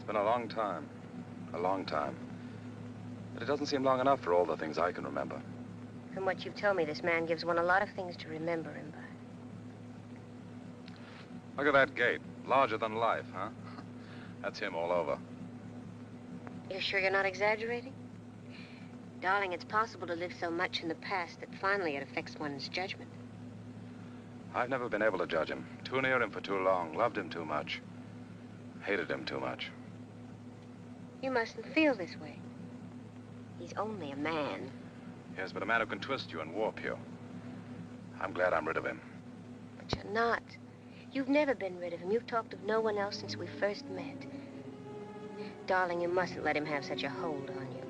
It's been a long time. A long time. But it doesn't seem long enough for all the things I can remember. From what you've told me, this man gives one a lot of things to remember him by. Look at that gate. Larger than life, huh? That's him all over. You're sure you're not exaggerating? Darling, it's possible to live so much in the past that finally it affects one's judgment. I've never been able to judge him. Too near him for too long. Loved him too much. Hated him too much. You mustn't feel this way. He's only a man. Yes, but a man who can twist you and warp you. I'm glad I'm rid of him. But you're not. You've never been rid of him. You've talked of no one else since we first met. Darling, you mustn't let him have such a hold on you.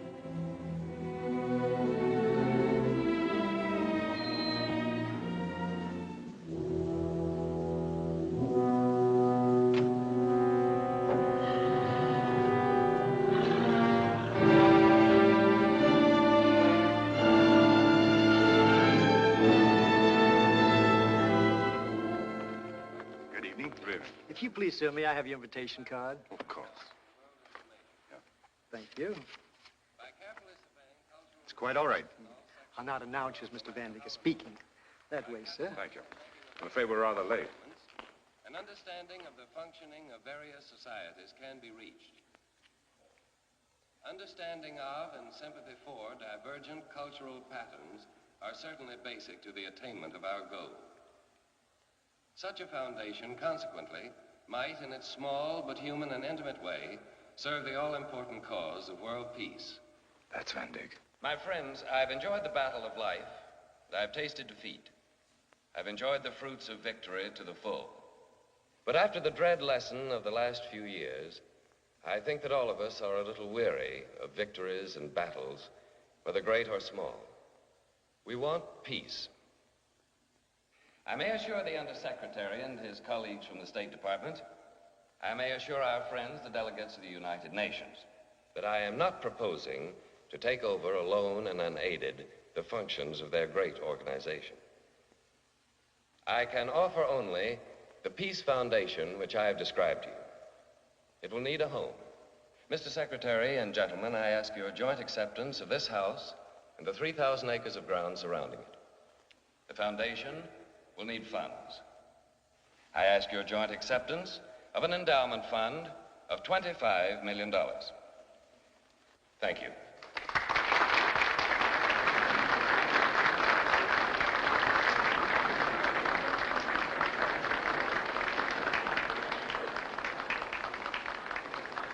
If you please, sir, may I have your invitation card? Of course. Yeah. Thank you. It's quite all right. I'll not announce you as Mr. Van Dyke speaking. That way, sir. Thank you. I'm afraid we're rather late. An understanding of the functioning of various societies can be reached. Understanding of and sympathy for divergent cultural patterns are certainly basic to the attainment of our goal. Such a foundation, consequently, might, in its small but human and intimate way, serve the all-important cause of world peace. That's Van Dyke. My friends, I've enjoyed the battle of life, and I've tasted defeat. I've enjoyed the fruits of victory to the full. But after the dread lesson of the last few years, I think that all of us are a little weary of victories and battles, whether great or small. We want peace. I may assure the Undersecretary and his colleagues from the State Department, I may assure our friends, the delegates of the United Nations, that I am not proposing to take over alone and unaided the functions of their great organization. I can offer only the peace foundation which I have described to you. It will need a home. Mr. Secretary and gentlemen, I ask your joint acceptance of this house and the 3,000 acres of ground surrounding it. The foundation will need funds. I ask your joint acceptance of an endowment fund of $25 million. Thank you.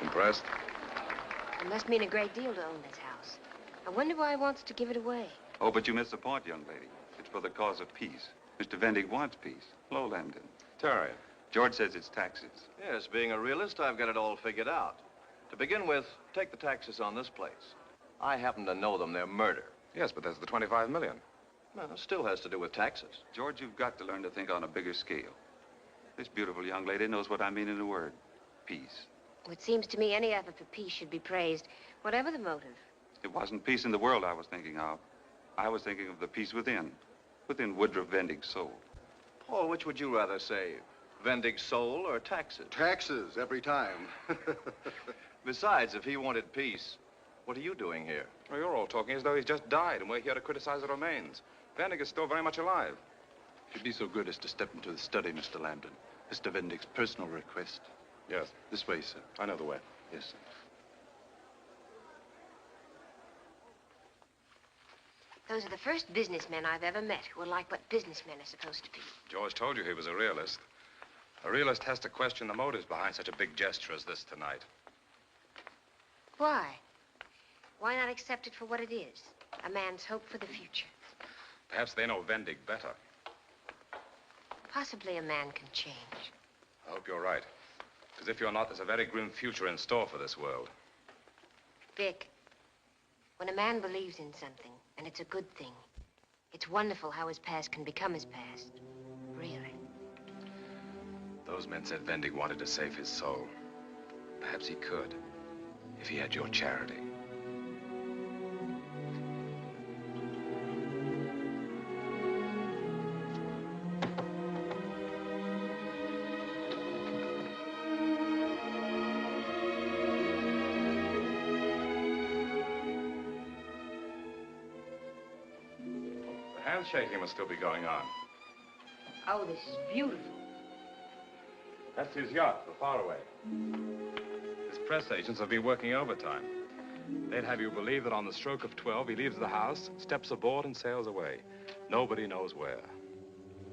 Impressed? It must mean a great deal to own this house. I wonder why he wants to give it away. Oh, but you miss the point, young lady. It's for the cause of peace. Mr. Vendig wants peace. Hello, Lambton. Terry. George says it's taxes. Yes, being a realist, I've got it all figured out. To begin with, take the taxes on this place. I happen to know them. They're murder. Yes, but there's the 25 million. Well, it still has to do with taxes. George, you've got to learn to think on a bigger scale. This beautiful young lady knows what I mean in a word. Peace. Well, it seems to me any effort for peace should be praised, whatever the motive. It wasn't peace in the world I was thinking of. I was thinking of the peace within Woodruff Vendig's soul. Paul, which would you rather save? Vendig's soul or taxes? Taxes every time. Besides, if he wanted peace, what are you doing here? Well, you're all talking as though he's just died, and we're here to criticize the remains. Vendig is still very much alive. If you'd be so good as to step into the study, Mr. Lambton. Mr. Vendig's personal request. Yes. This way, sir. I know the way. Yes, sir. Those are the first businessmen I've ever met who are like what businessmen are supposed to be. George told you he was a realist. A realist has to question the motives behind such a big gesture as this tonight. Why? Why not accept it for what it is? A man's hope for the future. Perhaps they know Vendig better. Possibly a man can change. I hope you're right. Because if you're not, there's a very grim future in store for this world. Vic, when a man believes in something, and it's a good thing, it's wonderful how his past can become his past. Really. Those men said Vendig wanted to save his soul. Perhaps he could, if he had your charity. The handshaking must still be going on. Oh, this is beautiful. That's his yacht, the Faraway. His press agents have been working overtime. They'd have you believe that on the stroke of 12, he leaves the house, steps aboard, and sails away. Nobody knows where.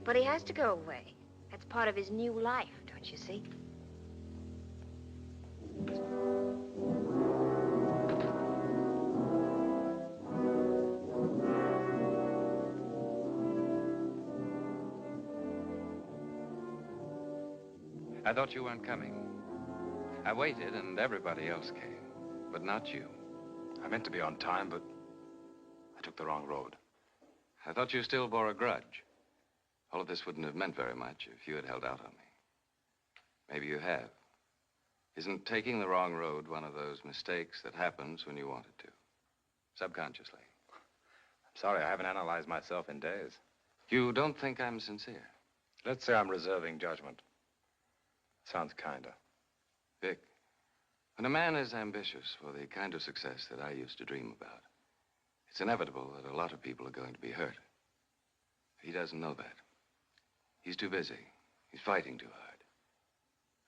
But he has to go away. That's part of his new life, don't you see? I thought you weren't coming. I waited, and everybody else came, but not you. I meant to be on time, but I took the wrong road. I thought you still bore a grudge. All of this wouldn't have meant very much if you had held out on me. Maybe you have. Isn't taking the wrong road one of those mistakes that happens when you wanted to? Subconsciously. I'm sorry, I haven't analyzed myself in days. You don't think I'm sincere? Let's say I'm reserving judgment. Sounds kinder. Vic, when a man is ambitious for the kind of success that I used to dream about, it's inevitable that a lot of people are going to be hurt. He doesn't know that. He's too busy. He's fighting too hard.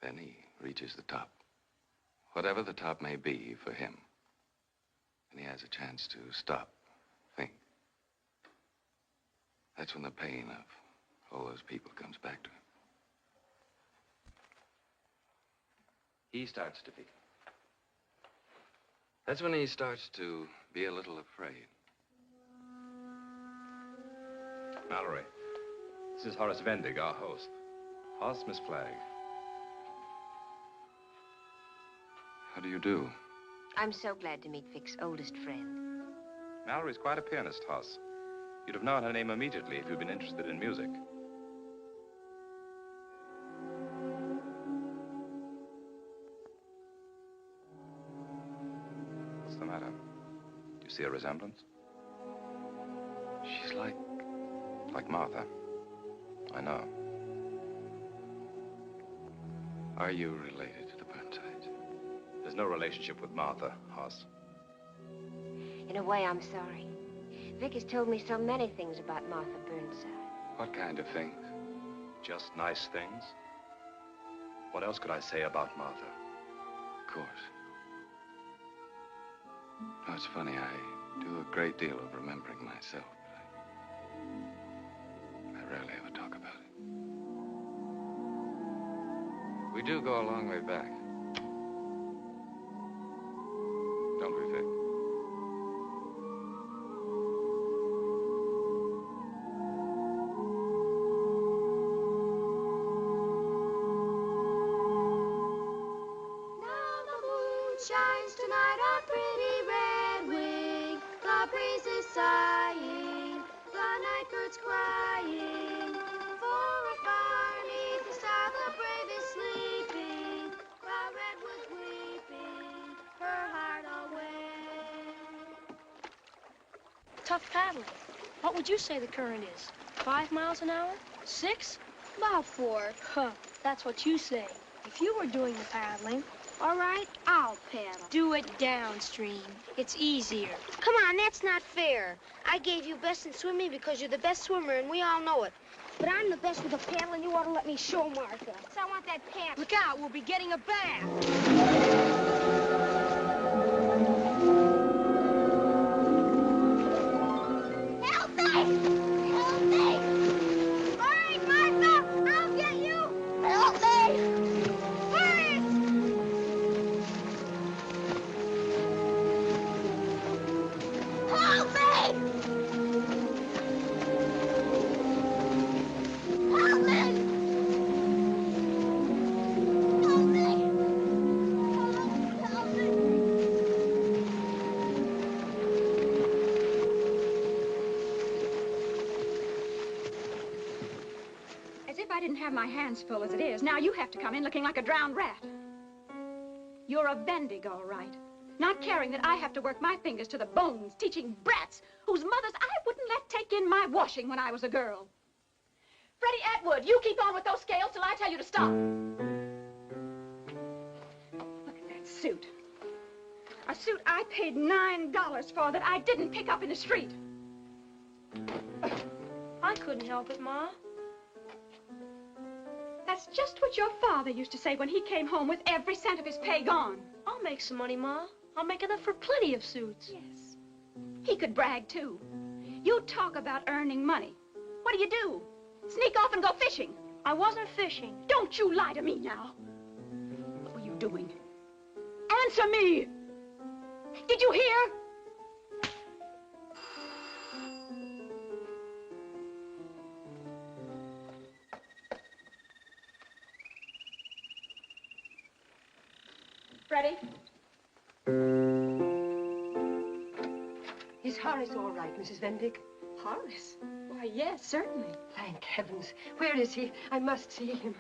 Then he reaches the top. Whatever the top may be for him. And he has a chance to stop, think. That's when the pain of all those people comes back to him. He starts to be. That's when he starts to be a little afraid. Mallory, this is Horace Vendig, our host. Hoss, Miss Flagg. How do you do? I'm so glad to meet Vic's oldest friend. Mallory's quite a pianist, Hoss. You'd have known her name immediately if you'd been interested in music. What's the matter? Do you see a resemblance? She's like... Like Martha. I know. Are you related to the Burnsides? There's no relationship with Martha, Hoss. In a way, I'm sorry. Vic has told me so many things about Martha Burnside. What kind of things? Just nice things. What else could I say about Martha? Of course. No, it's funny, I do a great deal of remembering myself. I rarely ever talk about it. We do go a long way back. shines tonight on pretty red wing. The breeze is sighing, the night bird's crying. For a fire neath the star, the brave is sleeping, while redwood's weeping her heart away. Tough paddling. What would you say the current is? 5 miles an hour? 6? About 4. Huh, that's what you say. If you were doing the paddling, All right, I'll paddle. do it downstream. It's easier. Come on, that's not fair. I gave you best in swimming because you're the best swimmer, and we all know it. But I'm the best with a paddle, and you ought to let me show Martha. So I want that paddle. Look out, we'll be getting a bath. Help me! Help me! All right, Martha, I'll get you. Help me! Horace! Help me! Help me! Help me! Help me! As if I didn't have my hands full as it is. Now you have to come in looking like a drowned rat. You're a Vendig, all right. Not caring that I have to work my fingers to the bones, teaching brats whose mothers I wouldn't let take in my washing when I was a girl. Freddie Atwood, you keep on with those scales till I tell you to stop. Look at that suit. A suit I paid $9 for that I didn't pick up in the street. I couldn't help it, Ma. That's just what your father used to say when he came home with every cent of his pay gone. I'll make some money, Ma. I'll make enough for plenty of suits. Yes. He could brag, too. You talk about earning money. What do? Sneak off and go fishing. I wasn't fishing. Don't you lie to me now. What were you doing? Answer me! Did you hear? Freddie? Is Horace all right, Mrs. Vendig? Horace? Why, yes, certainly. Thank heavens. Where is he? I must see him.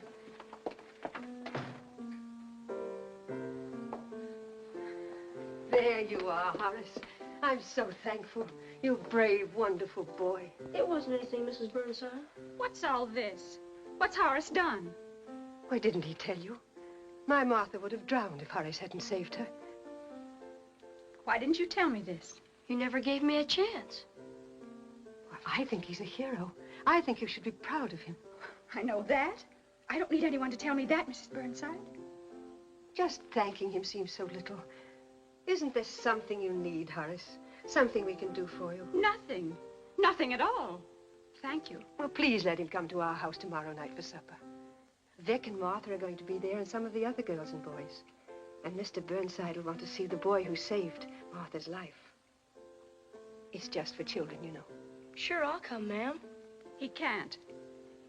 There you are, Horace. I'm so thankful. You brave, wonderful boy. It wasn't anything, Mrs. Burnside. What's all this? What's Horace done? Why didn't he tell you? My Martha would have drowned if Horace hadn't saved her. Why didn't you tell me this? You never gave me a chance. Well, I think he's a hero. I think you should be proud of him. I know that. I don't need anyone to tell me that, Mrs. Burnside. Just thanking him seems so little. Isn't there something you need, Horace? Something we can do for you? Nothing. Nothing at all. Thank you. Well, please let him come to our house tomorrow night for supper. Vic and Martha are going to be there, and some of the other girls and boys. And Mr. Burnside will want to see the boy who saved Martha's life. It's just for children, you know. Sure, I'll come, ma'am. He can't.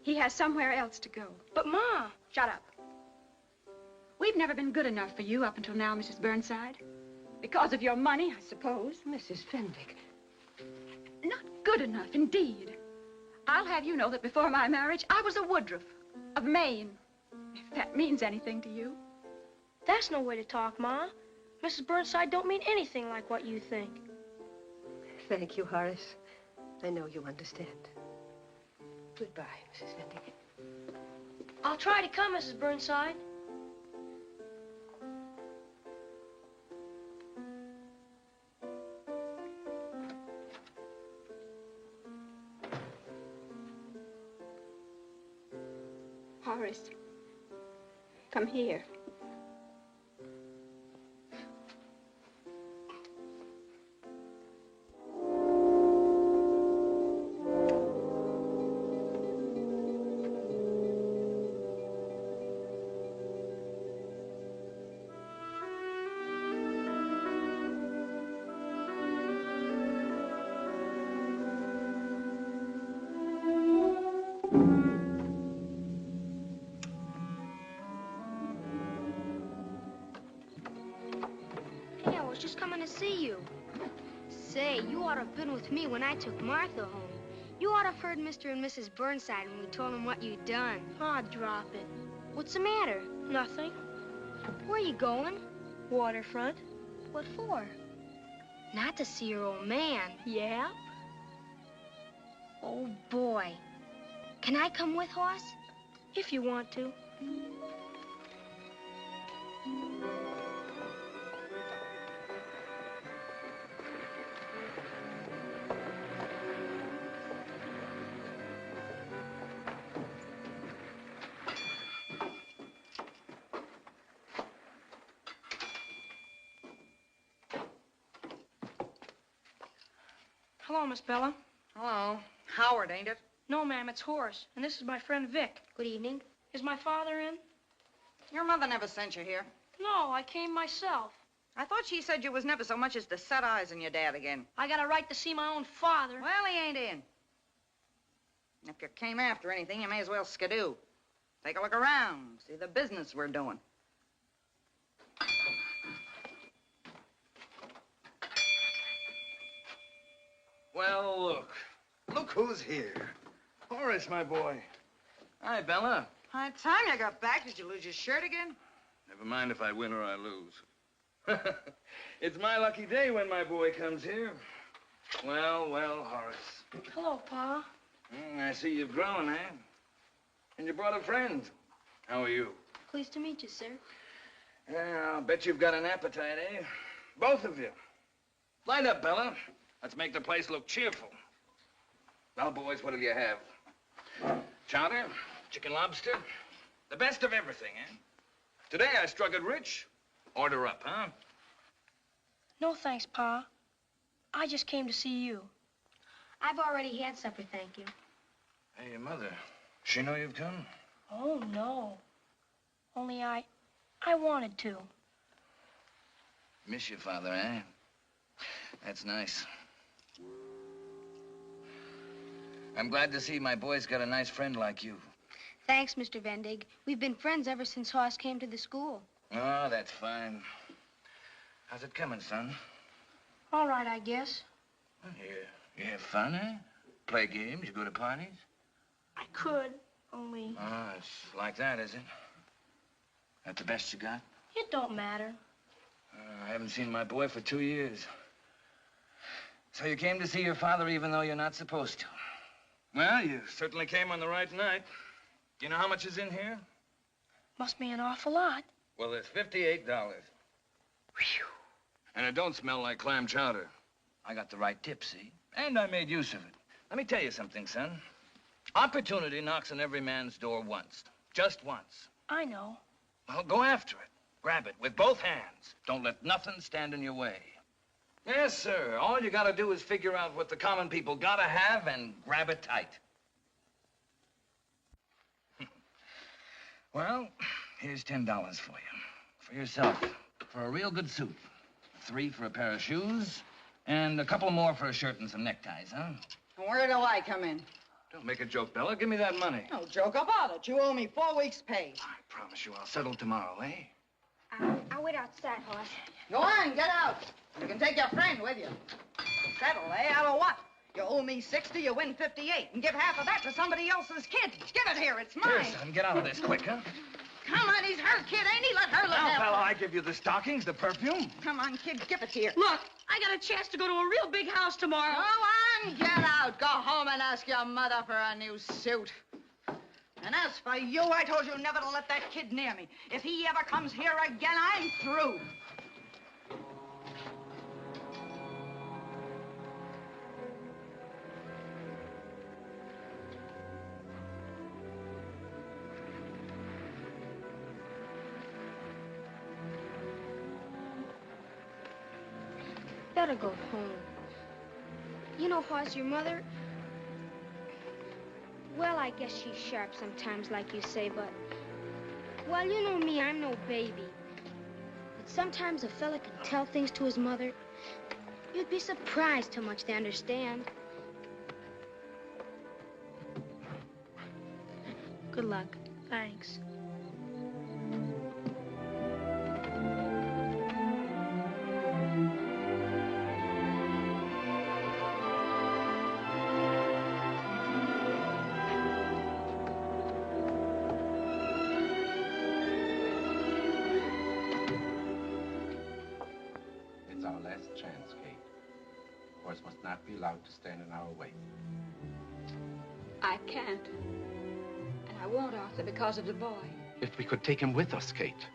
He has somewhere else to go. But, Ma... Shut up. We've never been good enough for you up until now, Mrs. Burnside. Because of your money, I suppose. Mrs. Vendig. Not good enough, indeed. I'll have you know that before my marriage, I was a Woodruff of Maine. If that means anything to you. That's no way to talk, Ma. Mrs. Burnside don't mean anything like what you think. Thank you, Horace. I know you understand. Goodbye, Mrs. Vendig. I'll try to come, Mrs. Burnside. Horace, come here. was just coming to see you. Say, you ought to have been with me when I took Martha home. You ought to have heard Mr. and Mrs. Burnside when we told them what you'd done. Aw, drop it. What's the matter? Nothing. Where are you going? Waterfront. What for? Not to see your old man. Yeah? Oh, boy. Can I come with, Hoss? If you want to. Hello, Miss Bella. Hello. Howard, ain't it? No, ma'am, it's Horace. And this is my friend Vic. Good evening. Is my father in? Your mother never sent you here. No, I came myself. I thought she said you was never so much as to set eyes on your dad again. I got a right to see my own father. Well, he ain't in. If you came after anything, you may as well skidoo. Take a look around, see the business we're doing. Well, look. Look who's here. Horace, my boy. Hi, Bella. By the time you got back, did you lose your shirt again? Never mind if I win or I lose. It's my lucky day when my boy comes here. Well, well, Horace. Hello, Pa. I see you've grown, eh? And you brought a friend. How are you? Pleased to meet you, sir. Yeah, I'll bet you've got an appetite, eh? Both of you. Light up, Bella. Let's make the place look cheerful. Well, boys, what'll you have? Chowder? Chicken lobster? The best of everything, eh? Today I struck it rich. Order up, huh? No, thanks, Pa. I just came to see you. I've already had supper, thank you. Hey, your mother. She know you've come? Oh, no. Only I wanted to. Miss your father, eh? That's nice. I'm glad to see my boy's got a nice friend like you. Thanks, Mr. Vendig. We've been friends ever since Hoss came to the school. Oh, that's fine. How's it coming, son? All right, I guess. You have fun, eh? Play games, you go to parties? I could, only... Oh, it's like that, is it? That the best you got? It don't matter. I haven't seen my boy for 2 years. So you came to see your father even though you're not supposed to? Well, you certainly came on the right night. You know how much is in here? Must be an awful lot. Well, there's $58. Whew. And it don't smell like clam chowder. I got the right tip, see? And I made use of it. Let me tell you something, son. Opportunity knocks on every man's door once. Just once. I know. Well, go after it. Grab it with both hands. Don't let nothing stand in your way. Yes, sir. All you gotta do is figure out what the common people gotta have and grab it tight. Well, here's $10 for you. For yourself. For a real good suit. 3 for a pair of shoes. And a couple more for a shirt and some neckties, huh? Where do I come in? Don't make a joke, Bella. Give me that money. No joke about it. You owe me 4 weeks' pay. I promise you I'll settle tomorrow, eh? I'll wait outside, Hoss. Go on, get out. You can take your friend with you. Settle, eh? Out of what? You owe me 60, you win 58, and give half of that to somebody else's kid. Give it here, it's mine. Here, son, get out of this quick, huh? Come on, he's her kid, ain't he? Let her look Now, at fella, I give you the stockings, the perfume. Come on, kid, give it here. Look, I got a chance to go to a real big house tomorrow. Go on, get out. Go home and ask your mother for a new suit. And as for you, I told you never to let that kid near me. If he ever comes here again, I'm through. Better go home. You know, Hoss, your mother... Well, I guess she's sharp sometimes, like you say, but... Well, you know me, I'm no baby. But sometimes a fella can tell things to his mother. You'd be surprised how much they understand. Good luck. Thanks. course, must not be allowed to stand in our way. I can't. And I won't, Arthur, because of the boy. If we could take him with us, Kate.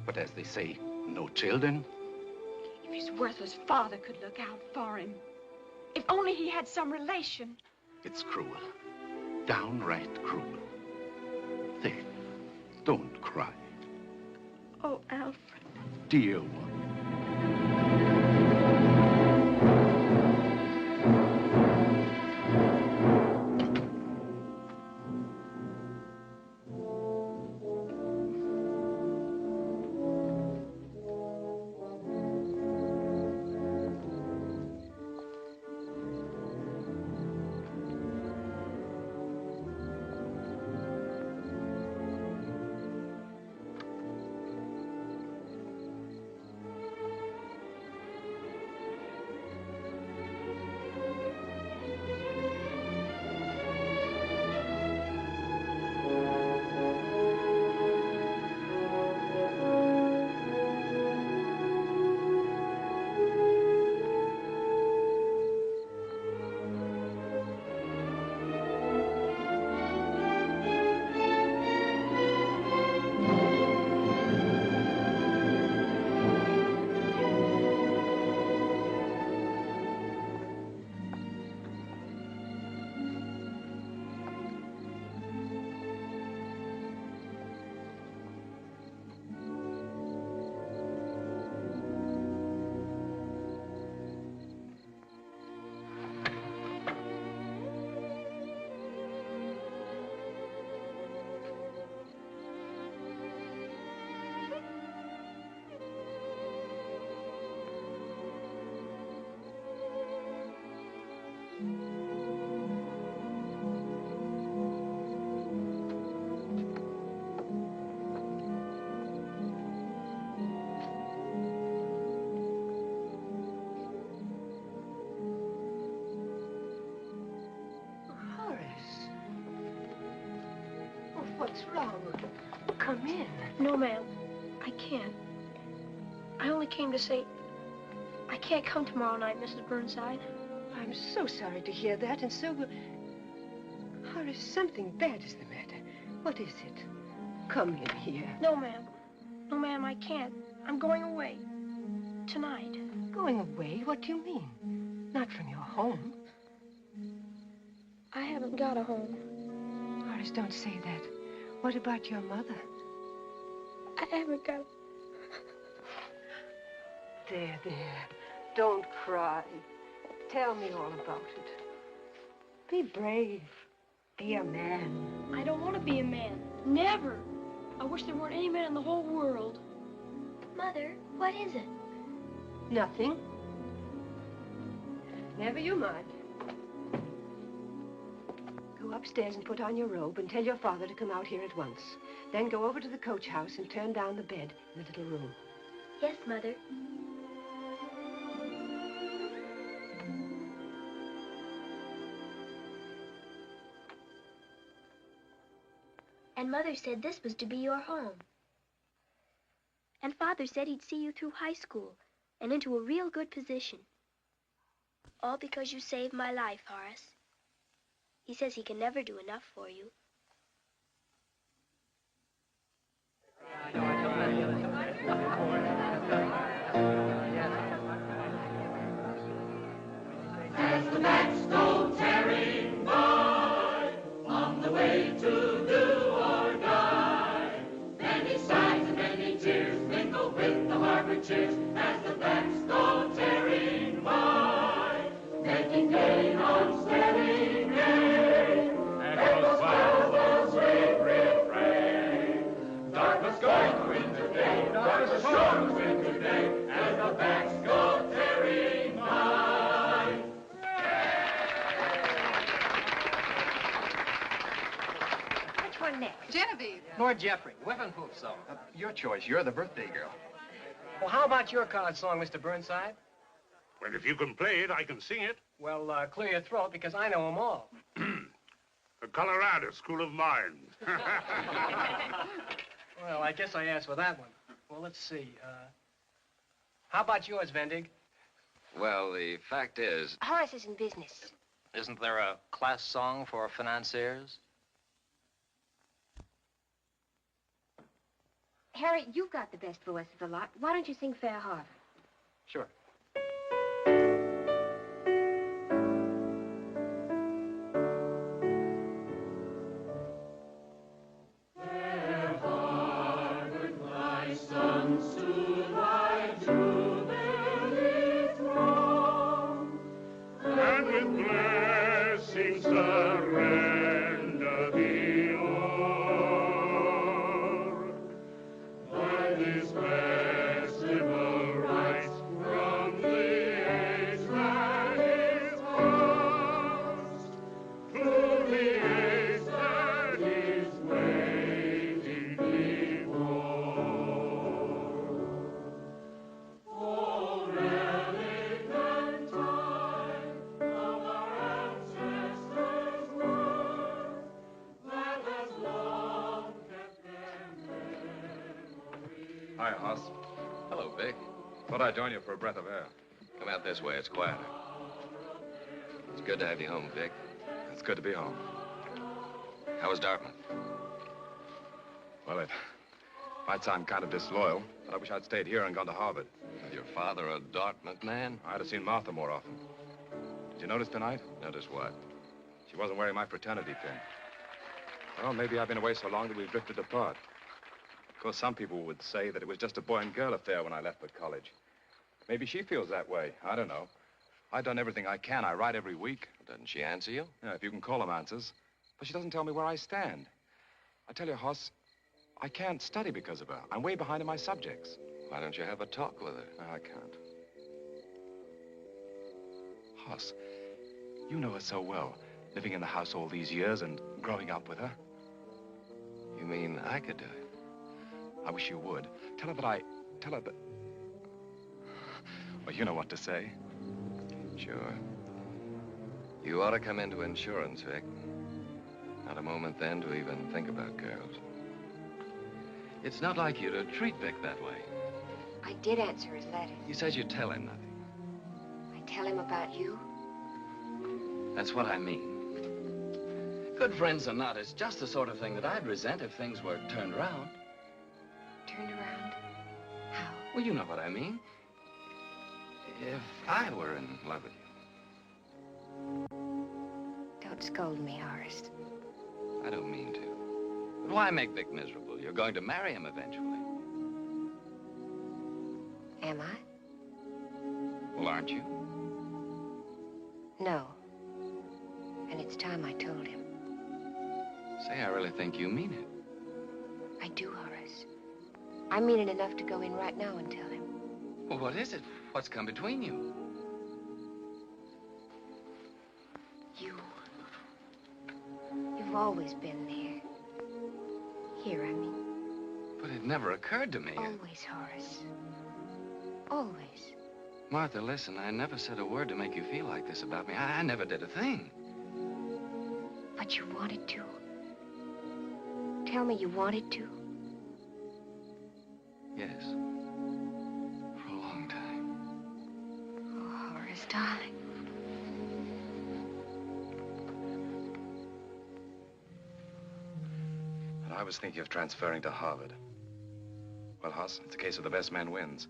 But as they say, no children. If his worthless father could look out for him. If only he had some relation. It's cruel. Downright cruel. There. Don't cry. Oh, Alfred. Dear one. What's wrong? Come in. No, ma'am. I can't. I only came to say I can't come tomorrow night, Mrs. Burnside. I'm so sorry to hear that, and so... Horace, something bad is the matter. What is it? Come in here. No, ma'am. No, ma'am, I can't. I'm going away. Tonight. Going away? What do you mean? Not from your home. I haven't got a home. Horace, don't say that. What about your mother? I haven't got... There. Don't cry. Tell me all about it. Be brave. Be a man. I don't want to be a man. Never. I wish there weren't any men in the whole world. Mother, what is it? Nothing. Never you mind. Go upstairs and put on your robe and tell your father to come out here at once. Then go over to the coach house and turn down the bed in the little room. Yes, Mother. And Mother said this was to be your home. And Father said he'd see you through high school and into a real good position. All because you saved my life, Horace. He says he can never do enough for you. As the backs go tearing by, on the way to do or die, many sighs and many tears mingle with the Harvard cheers. As the backs go tearing by, making gain on steady gain, echoes Bibles sweet refrain. Darkness going to win today, darkness sure to win today, as the backs go tearing by. Which one next? Genevieve. Lord Jeffrey. Whiffenpoof song. Your choice. You're the birthday girl. Well, how about your card song, Mr. Burnside? Well, if you can play it, I can sing it. Well, clear your throat, because I know them all. The Colorado School of Mines. Well, I guess I asked for that one. Well, let's see. How about yours, Vendig? Well, the fact is... Horace is in business. Isn't there a class song for financiers? Harry, you've got the best voice of the lot. Why don't you sing Fair Harbor? Sure. And with blessings surrender thee o'er. By this festival rites from the age that is past to the age that is waiting before. Oh, relic and time of our ancestors' work that has long kept their memory. Hi, Hoss. Hello, Vic. Thought I'd join you for a breath of air. Come out this way. It's quieter. It's good to have you home, Vic. It's good to be home. How was Dartmouth? Well, it might sound kind of disloyal, but I wish I'd stayed here and gone to Harvard. With your father a Dartmouth man? I'd have seen Martha more often. Did you notice tonight? Notice what? She wasn't wearing my fraternity pin. Well, maybe I've been away so long that we've drifted apart. Of course, some people would say that it was just a boy and girl affair when I left for college. Maybe she feels that way. I don't know. I've done everything I can. I write every week. Doesn't she answer you? Yeah, if you can call them answers. But she doesn't tell me where I stand. I tell you, Hoss, I can't study because of her. I'm way behind in my subjects. Why don't you have a talk with her? No, I can't. Hoss, you know her so well, living in the house all these years and growing up with her. You mean I could do it? I wish you would. Tell her that Tell her that... Well, you know what to say. Sure. You ought to come into insurance, Vic. Not a moment then to even think about girls. It's not like you to treat Vic that way. I did answer his letter. He says you tell him nothing. I tell him about you. That's what I mean. Good friends or not, it's just the sort of thing that I'd resent if things were turned around. Turned around? How? Well, you know what I mean. If I were in love with you. Don't scold me, Horace. I don't mean to. But why make Vic miserable? You're going to marry him eventually. Am I? Well, aren't you? No. And it's time I told him. Say, I really think you mean it. I do, Horace. I mean it enough to go in right now and tell him. Well, what is it? What's come between you? You've always been there. Here, I mean. But it never occurred to me. Always, Horace. Always. Martha, listen, I never said a word to make you feel like this about me. I never did a thing. But you wanted to. Tell me you wanted to. Yes. For a long time. Oh, Horace, darling. And I was thinking of transferring to Harvard. Well, Hoss, it's a case of the best man wins.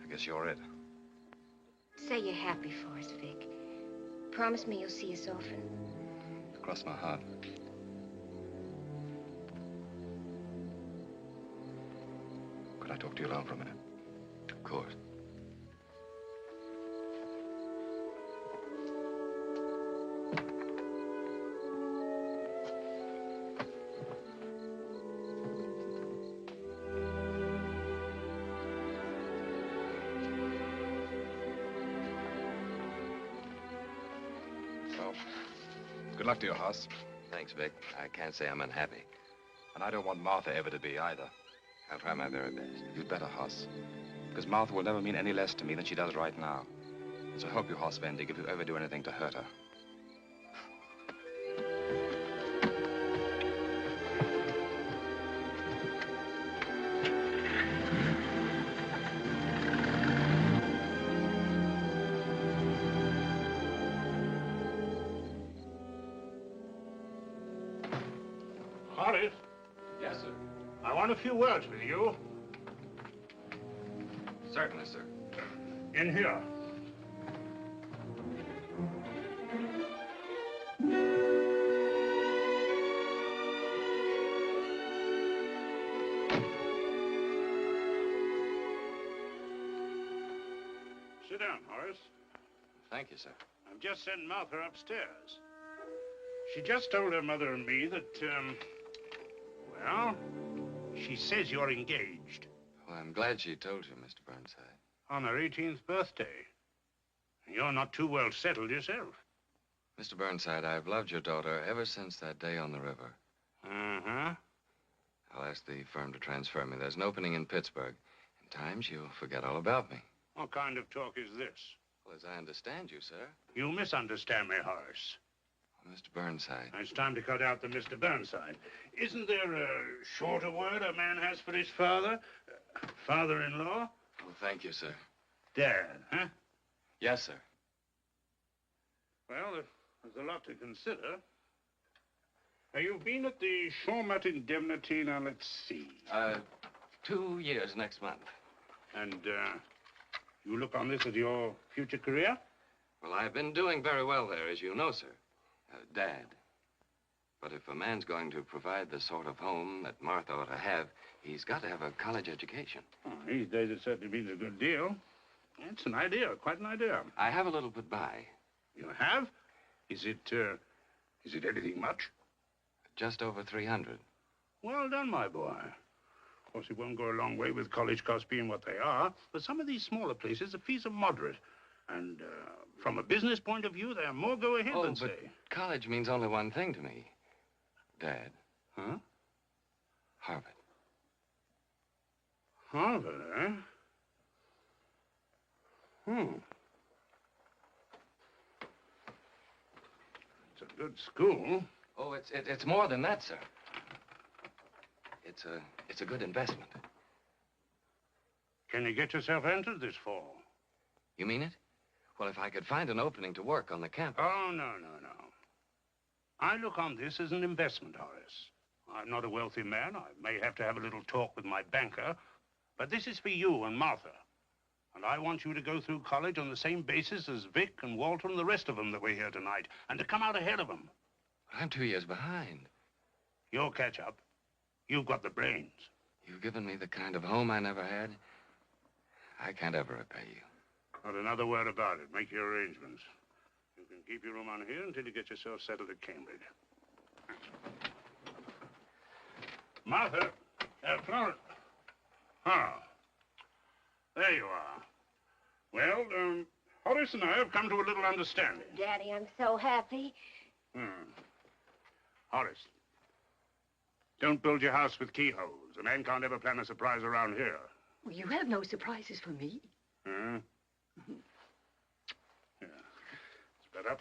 I guess you're it. Say you're happy for us, Vic. Promise me you'll see us often. Cross my heart. Could I talk to you alone for a minute? Of course. Well, good luck to you, Hoss. Thanks, Vic. I can't say I'm unhappy. And I don't want Martha ever to be either. I'll try my very best. You'd better, Hoss. Because Martha will never mean any less to me than she does right now. So help you, Hoss Vendig, if you ever do anything to hurt her. few words with you. Certainly, sir. In here. Sit down, Horace. Thank you, sir. I've just sent Martha upstairs. She just told her mother and me that, well, she says you're engaged. Well, I'm glad she told you, Mr. Burnside. On her 18th birthday. You're not too well settled yourself. Mr. Burnside, I've loved your daughter ever since that day on the river. Uh-huh. I'll ask the firm to transfer me. There's an opening in Pittsburgh. In times, you'll forget all about me. What kind of talk is this? Well, as I understand you, sir. You misunderstand me, Horace. Mr. Burnside. It's time to cut out the Mr. Burnside. Isn't there a shorter word a man has for his father? Father-in-law? Well, thank you, sir. Dad, huh? Yes, sir. Well, there's a lot to consider. You've been at the Shawmut Indemnity, now let's see. 2 years next month. And, you look on this as your future career? Well, I've been doing very well there, as you know, sir. Dad. But if a man's going to provide the sort of home that Martha ought to have, he's got to have a college education. Oh, these days it certainly means a good deal. It's an idea, quite an idea. I have a little put by. You have? Is it anything much? Just over 300. Well done, my boy. Of course, it won't go a long way with college costs being what they are, but some of these smaller places, the fees are moderate. And, from a business point of view, they're more go-ahead than, but say. College means only one thing to me. Dad. Huh? Harvard. Harvard, eh? It's a good school. Oh, it's more than that, sir. It's a good investment. Can you get yourself entered this fall? You mean it? Well, if I could find an opening to work on the campus. Oh, no. I look on this as an investment, Horace. I'm not a wealthy man. I may have to have a little talk with my banker, but this is for you and Martha. And I want you to go through college on the same basis as Vic and Walter and the rest of them that were here tonight, and to come out ahead of them. But I'm 2 years behind. You'll catch up. You've got the brains. You've given me the kind of home I never had. I can't ever repay you. Not another word about it. Make your arrangements. You can keep your room on here until you get yourself settled at Cambridge. Martha, Florence. Ah, there you are. Well, Horace and I have come to a little understanding. Daddy, I'm so happy. Horace, don't build your house with keyholes. A man can't ever plan a surprise around here. Well, you have no surprises for me. Huh? Yeah. Split up.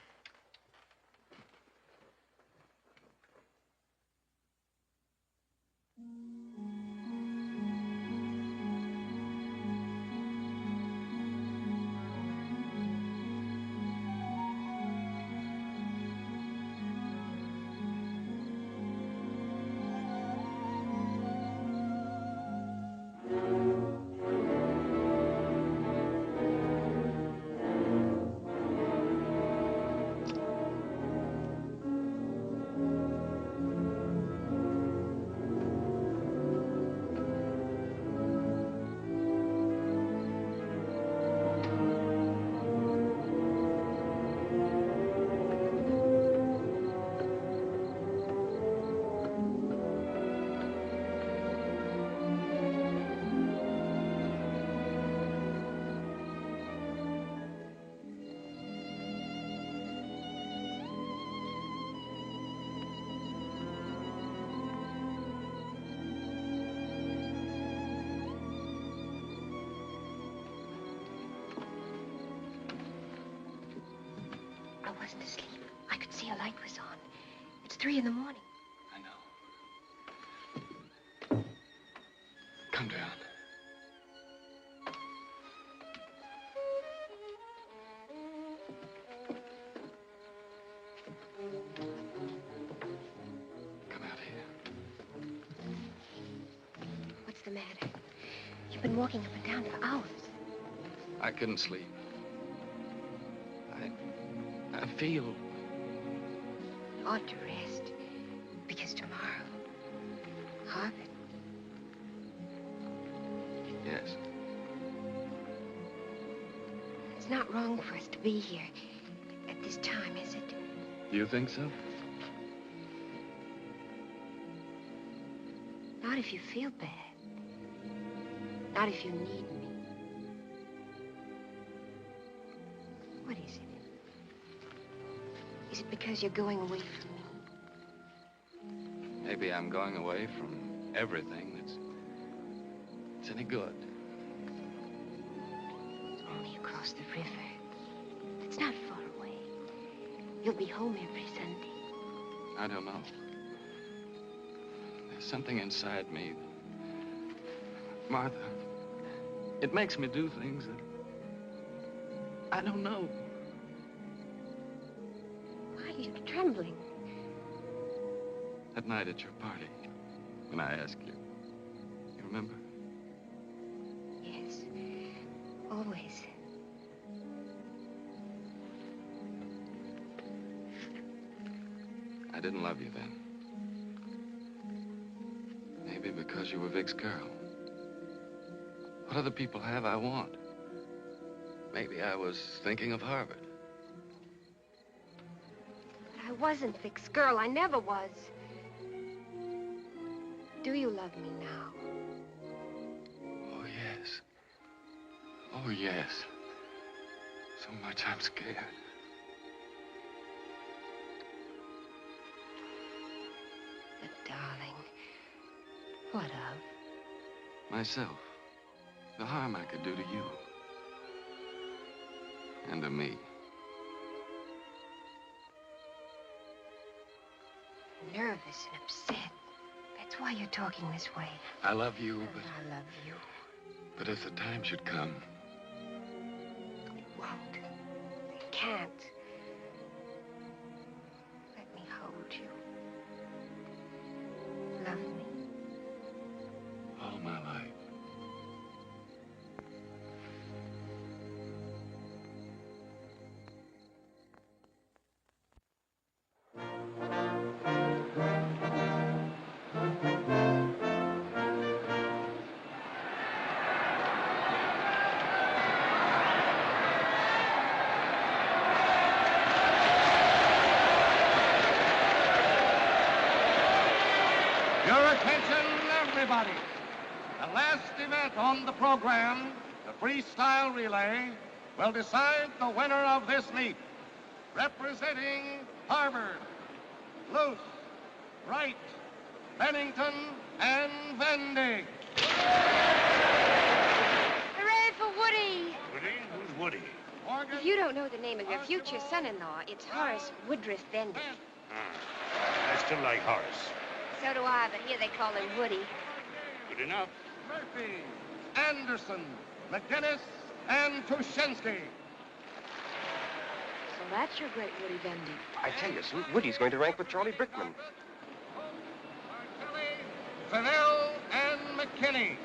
I wasn't asleep. I could see a light was on. It's 3 in the morning. I know. Come down. Come out here. been walking up and down for hours. I couldn't sleep. I feel... You ought to rest. Because tomorrow, Harvard. Yes. It's not wrong for us to be here at this time, is it? You think so? Not if you feel bad. Not if you need me. What is it? Is it because you're going away from me? Maybe I'm going away from everything that's any good. It's only across the river. It's not far away. You'll be home every Sunday. I don't know. There's something inside me. Martha, it makes me do things that I don't know. Why are you trembling? That night at your party, when I asked you. You remember? Yes. Always. I didn't love you then. Maybe because you were Vic's girl. What other people have I want? Maybe I was thinking of Harvard. But I wasn't Vic's girl. I never was. Do you love me now? Oh, yes. Oh, yes. So much I'm scared. But, darling, what of? Myself. The harm I could do to you. And to me. Nervous and upset. That's why you're talking this way. I love you, but... I love you. But if the time should come... It won't. It can't. Let me hold you. Love me. All my life. Everybody, the last event on the program, the freestyle relay, will decide the winner of this meet. Representing Harvard, Luce, Wright, Bennington, and Vendig. Hooray for Woody! Woody? Who's Woody? If you don't know the name of your future son-in-law, it's Horace Woodruff Vendig. I still like Horace. So do I, but here they call him Woody. Good enough. Murphy, Anderson, McGinnis, and Tuschinski. So that's your great Woody Vendig. I tell you, Sue, Woody's going to rank with Charlie Brickman. Fennell and McKinney.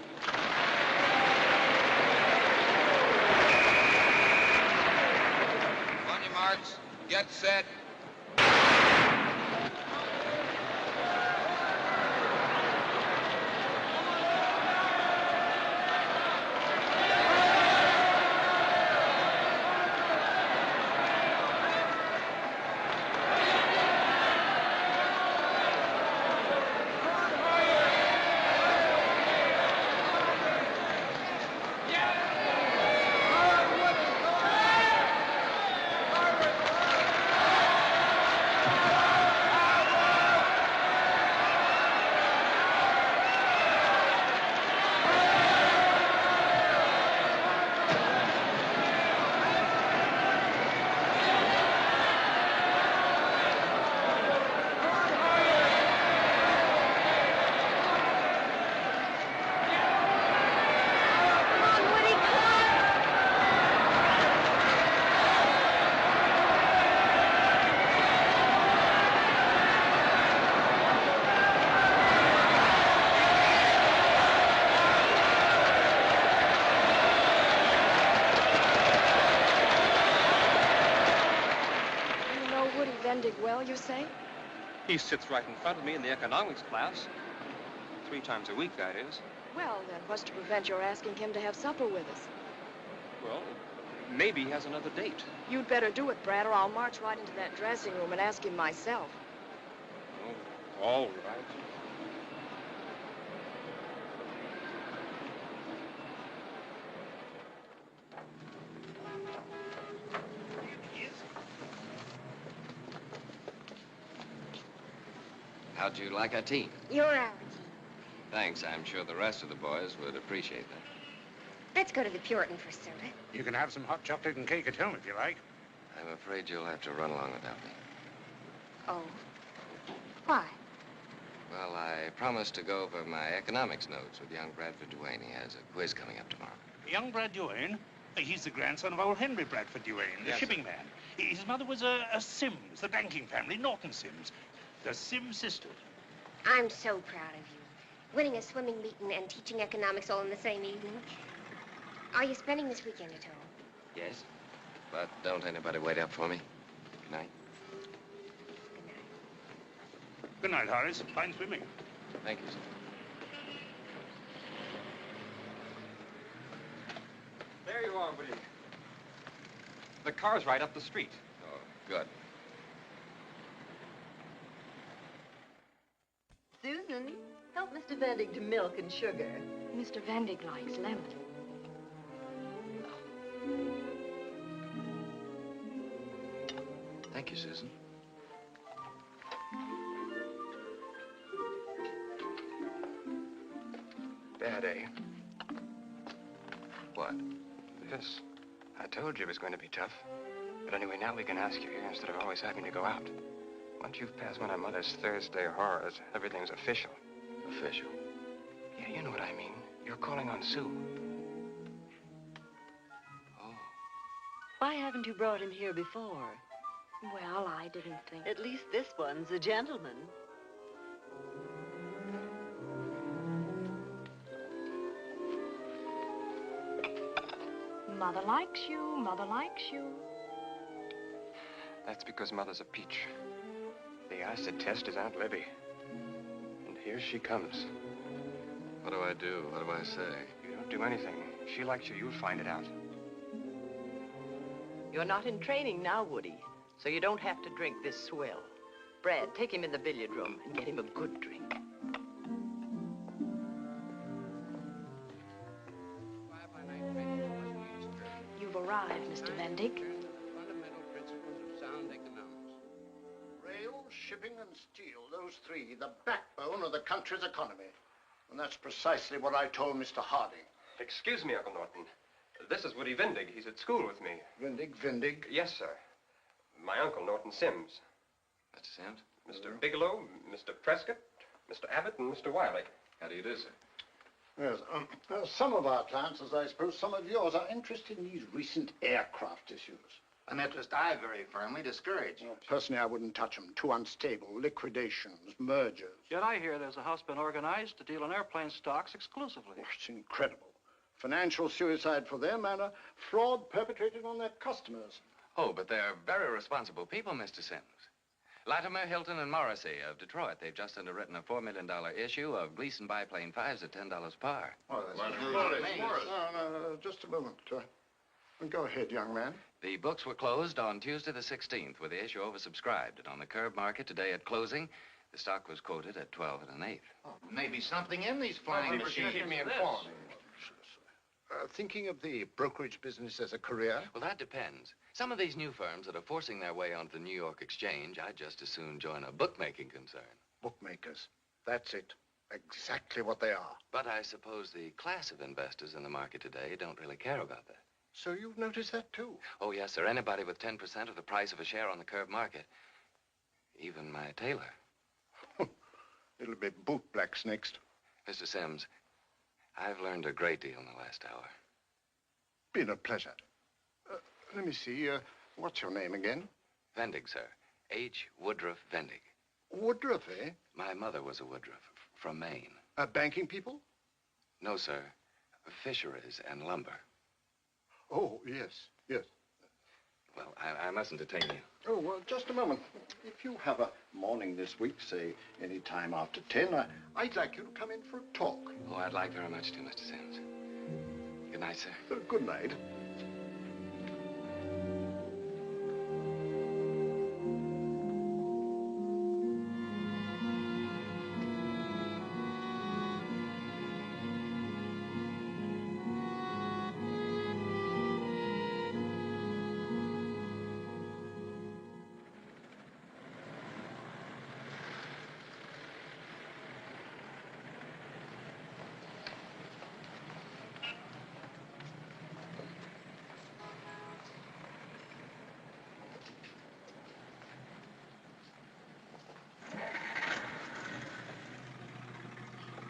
On your marks, get set. Vendig well, you say? He sits right in front of me in the economics class. 3 times a week, that is. Well, then, what's to prevent your asking him to have supper with us? Well, maybe he has another date. You'd better do it, Brad, or I'll march right into that dressing room and ask him myself. Oh, all right. How'd you like our tea? You're our Thanks. I'm sure the rest of the boys would appreciate that. Let's go to the Puritan for soda. You can have some hot chocolate and cake at home if you like. I'm afraid you'll have to run along without me. Oh. Why? Well, I promised to go over my economics notes with young Bradford Duane. He has a quiz coming up tomorrow. Young Brad Duane? He's the grandson of old Henry Bradford Duane, the Yes, shipping sir. man. His mother was a Sims, the banking family, Norton Sims. The Sims sisters. I'm so proud of you. Winning a swimming meet and teaching economics all in the same evening. Are you spending this weekend at home? Yes? But don't anybody wait up for me. Good night. Good night, Horace. Fine swimming. Thank you, sir. There you are, Woody. The car's right up the street. Oh, good. Susan, help Mr. Vendig to milk and sugar. Mr. Vendig likes lemon. Thank you, Susan. Bad, eh? What? This. I told you it was going to be tough. But anyway, now we can ask you here instead of always having to go out. Once you've passed one of Mother's Thursday horrors, everything's official. Official? Yeah, you know what I mean. You're calling on Sue. Why haven't you brought him here before? Well, I didn't think... At least this one's a gentleman. Mother likes you, Mother likes you. That's because Mother's a peach. The acid test is Aunt Libby. And here she comes. What do I do? What do I say? You don't do anything. She likes you. You'll find it out. You're not in training now, Woody, so you don't have to drink this swill. Brad, take him in the billiard room and get him a good drink. You've arrived, Mr. Vendig. Fundamental principles of sound economics. Rail, shipping, and steel, those three, the backbone of the country's economy. And that's precisely what I told Mr. Harding. Excuse me, Uncle Norton. This is Woody Vendig. He's at school with me. Vendig? Yes, sir. My uncle, Norton Sims. Mr. Sims? Mr. Bigelow, Mr. Prescott, Mr. Abbott, and Mr. Wiley. How do you do, sir? Yes, some of our clients, as I suppose some of yours, are interested in these recent aircraft issues. An interest I very firmly discourage. Personally, I wouldn't touch them. Too unstable. Liquidations, mergers. Yet I hear there's a house been organized to deal in airplane stocks exclusively. Oh, it's incredible. Financial suicide for them and a fraud perpetrated on their customers. Oh, but they're very responsible people, Mr. Sims. Latimer, Hilton, and Morrissey of Detroit. They've just underwritten a $4 million issue of Gleason biplane 5s at $10 par. Oh, that's No, just a moment. Go ahead, young man. The books were closed on Tuesday the 16th with the issue oversubscribed. And on the curb market today at closing, the stock was quoted at 12 1/8. Oh, maybe something in these flying machines. Keep me informed. Thinking of the brokerage business as a career? Well, that depends. Some of these new firms that are forcing their way onto the New York Exchange, I'd just as soon join a bookmaking concern. Bookmakers. That's it. Exactly what they are. But I suppose the class of investors in the market today don't really care about that. So you've noticed that, too? Oh, yes, sir. Anybody with 10% of the price of a share on the curb market. Even my tailor. It'll be bootblacks next. Mr. Sims, I've learned a great deal in the last hour. Been a pleasure. Let me see. What's your name again? Vendig, sir. H. Woodruff Vendig. Woodruff, eh? My mother was a Woodruff from Maine. Banking people? No, sir. Fisheries and lumber. Oh, yes, yes. Well, I mustn't detain you. Oh, well, just a moment. If you have a morning this week, say any time after 10, I'd like you to come in for a talk. Oh, I'd like very much to, Mr. Sims. Good night, sir. Good night.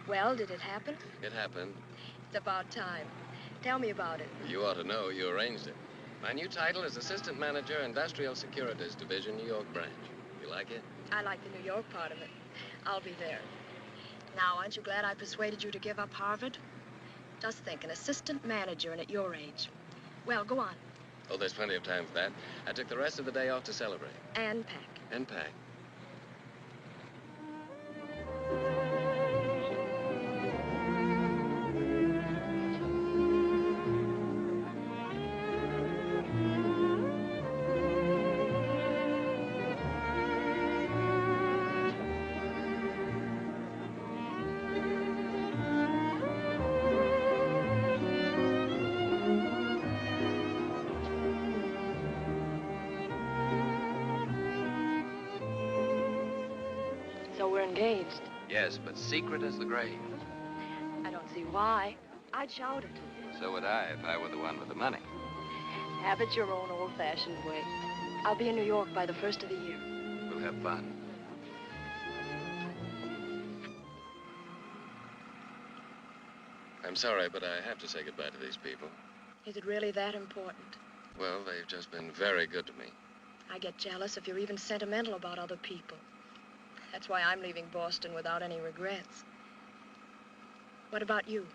Well, did it happen? It happened. It's about time. Tell me about it. You ought to know. You arranged it. My new title is Assistant Manager, Industrial Securities Division, New York branch. You like it? I like the New York part of it. I'll be there. Now, aren't you glad I persuaded you to give up Harvard? Just think, an assistant manager and at your age. Well, go on. Oh, there's plenty of time for that. I took the rest of the day off to celebrate. And pack. And pack. So we're engaged. Yes, but secret as the grave. I don't see why. I'd shout it. So would I if I were the one with the money. Have it your own old-fashioned way. I'll be in New York by the 1st of the year. We'll have fun. I'm sorry, but I have to say goodbye to these people. Is it really that important? Well, they've just been very good to me. I get jealous if you're even sentimental about other people. That's why I'm leaving Boston without any regrets. What about you?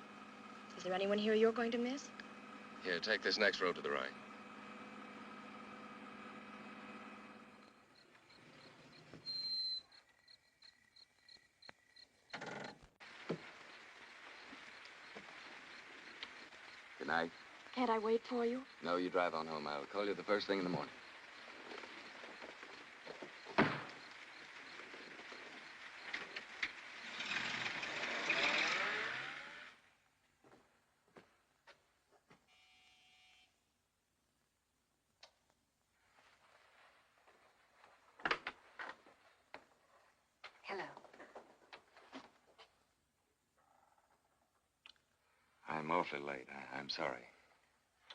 Is there anyone here you're going to miss? Here, take this next road to the right. Good night. Can't I wait for you? No, you drive on home. I'll call you the first thing in the morning. Hello. I'm awfully late. I'm sorry.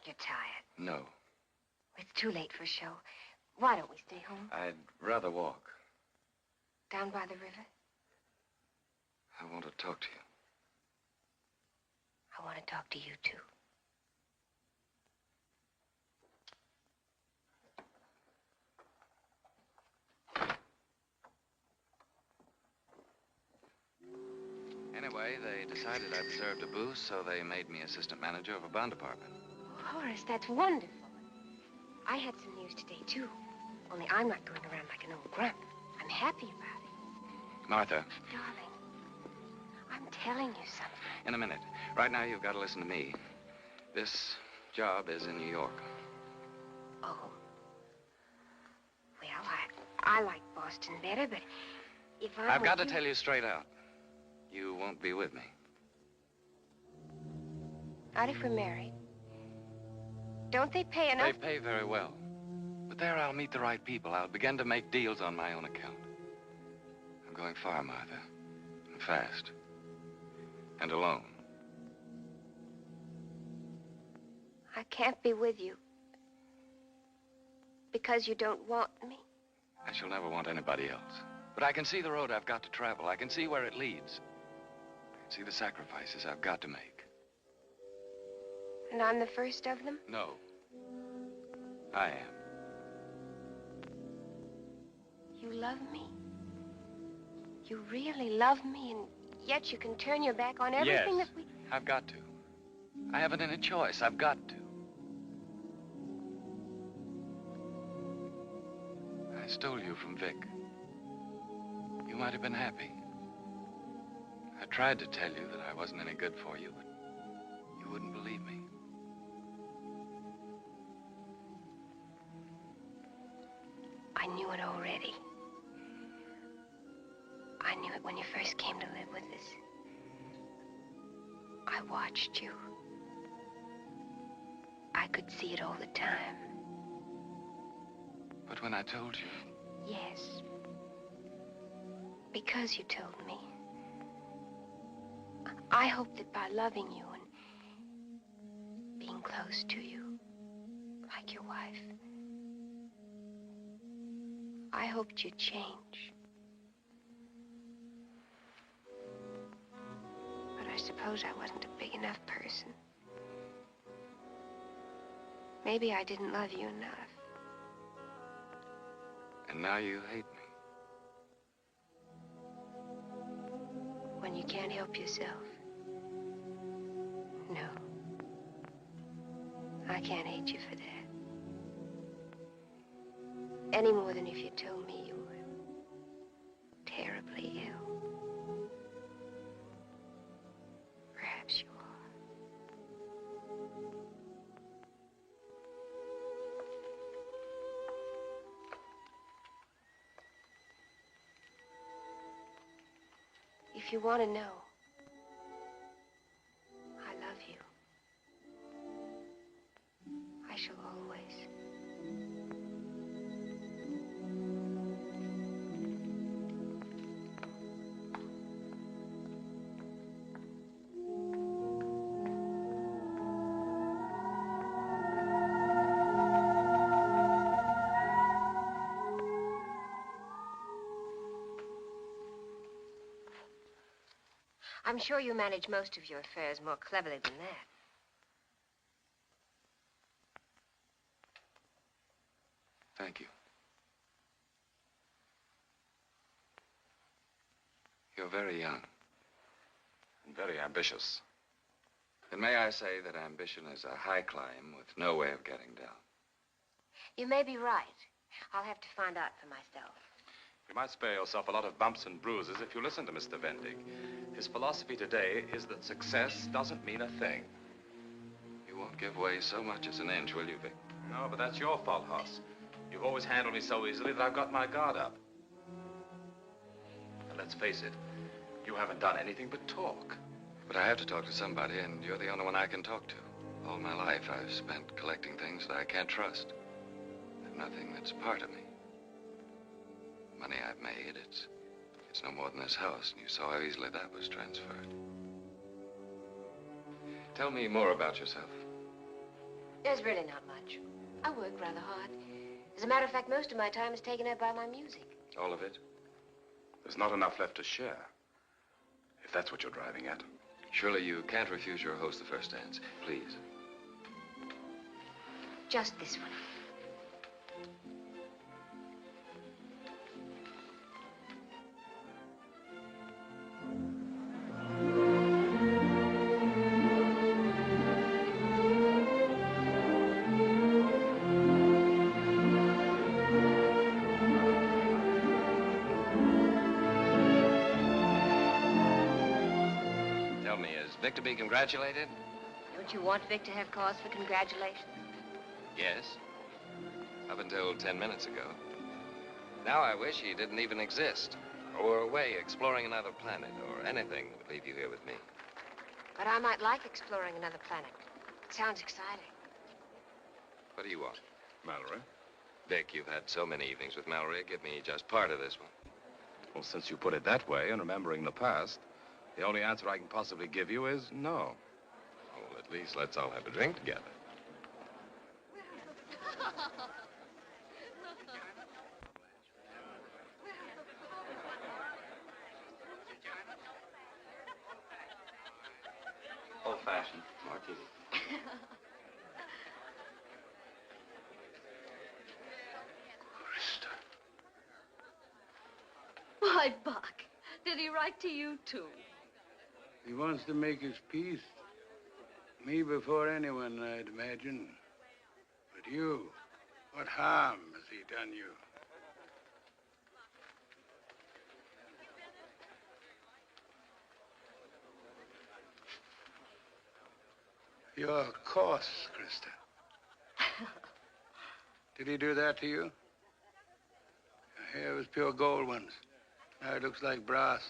You're tired. No, It's too late for a show. Why don't we stay home? I'd rather walk. Down by the river? I want to talk to you. I want to talk to you, too. Anyway, they decided I deserved a boost, so they made me assistant manager of a bond department. Oh, Horace, that's wonderful. I had some news today, too. Only I'm not going around like an old grump. I'm happy about it. Martha, Darling, I'm telling you something. in a minute. Right now, you've got to listen to me. This job is in New York. Oh. Well, I like Boston better, but if I've got to tell you straight out. You won't be with me. Not if we're married. Don't they pay enough? They pay very well. But there I'll meet the right people. I'll begin to make deals on my own account. I'm going far, Martha. And fast. And alone. I can't be with you. Because you don't want me. I shall never want anybody else. But I can see the road I've got to travel. I can see where it leads. I can see the sacrifices I've got to make. And I'm the first of them? No. I am. You love me? You really love me, and yet you can turn your back on everything Yes, that we... I've got to. I haven't any choice. I've got to. stole you from Vic. You might have been happy. I tried to tell you that I wasn't any good for you, but you wouldn't believe me. I knew it already. I knew it when you first came to live with us. I watched you. I could see it all the time. But when I told you... Yes. Because you told me. I hoped that by loving you and being close to you, like your wife, I hoped you'd change. But I suppose I wasn't a big enough person. Maybe I didn't love you enough. And now you hate me. When you can't help yourself. No. I can't hate you for that. Any more than if you told me you were terribly ill. Perhaps you are. If you want to know, I love you. I shall always. I'm sure you manage most of your affairs more cleverly than that. Thank you. You're very young. And very ambitious. And may I say that ambition is a high climb with no way of getting down. You may be right. I'll have to find out for myself. You might spare yourself a lot of bumps and bruises if you listen to Mr. Vendig. His philosophy today is that success doesn't mean a thing. You won't give way so much as an inch, will you, Vic? No, but that's your fault, Hoss. You've always handled me so easily that I've got my guard up. And let's face it, you haven't done anything but talk. But I have to talk to somebody, and you're the only one I can talk to. All my life, I've spent collecting things that I can't trust. There's nothing that's part of me. Money I've made, it's no more than this house, and you saw how easily that was transferred. Tell me more about yourself. There's really not much. I work rather hard. As a matter of fact, most of my time is taken up by my music. All of it? There's not enough left to share, if that's what you're driving at. Surely you can't refuse your host the first dance. Please. Just this one. Vic to be congratulated? Don't you want Vic to have cause for congratulations? Yes. Up until 10 minutes ago. Now I wish he didn't even exist. Or were away exploring another planet or anything that would leave you here with me. But I might like exploring another planet. It sounds exciting. What do you want? Mallory? Vic, you've had so many evenings with Mallory. Give me just part of this one. Well, since you put it that way, and remembering the past, the only answer I can possibly give you is no. Well, at least let's all have a drink together. Old-fashioned martini. Why, Buck, did he write to you, too? He wants to make his peace. Me before anyone, I'd imagine. But you, what harm has he done you? You're coarse, Krista. Did he do that to you? Your hair was pure gold once. Now it looks like brass.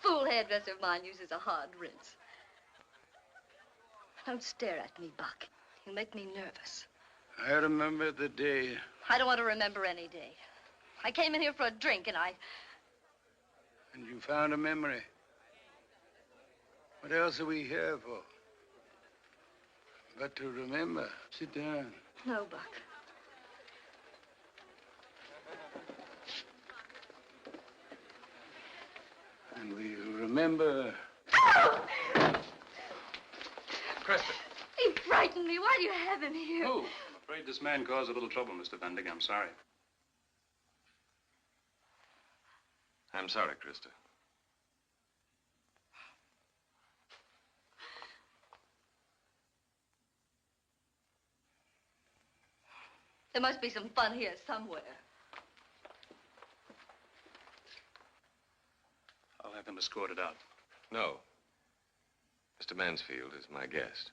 Fool hairdresser of mine uses a hard rinse. Don't stare at me, Buck. You make me nervous. I remember the day. I don't want to remember any day. I came in here for a drink, and And you found a memory. What else are we here for? But to remember. Sit down. No, Buck. And we'll remember. Krista. He frightened me. Why do you have him here? Oh, I'm afraid this man caused a little trouble, Mr. Vendig. I'm sorry. I'm sorry, Krista. There must be some fun here somewhere. I'll have him escorted out. No. Mr. Mansfield is my guest.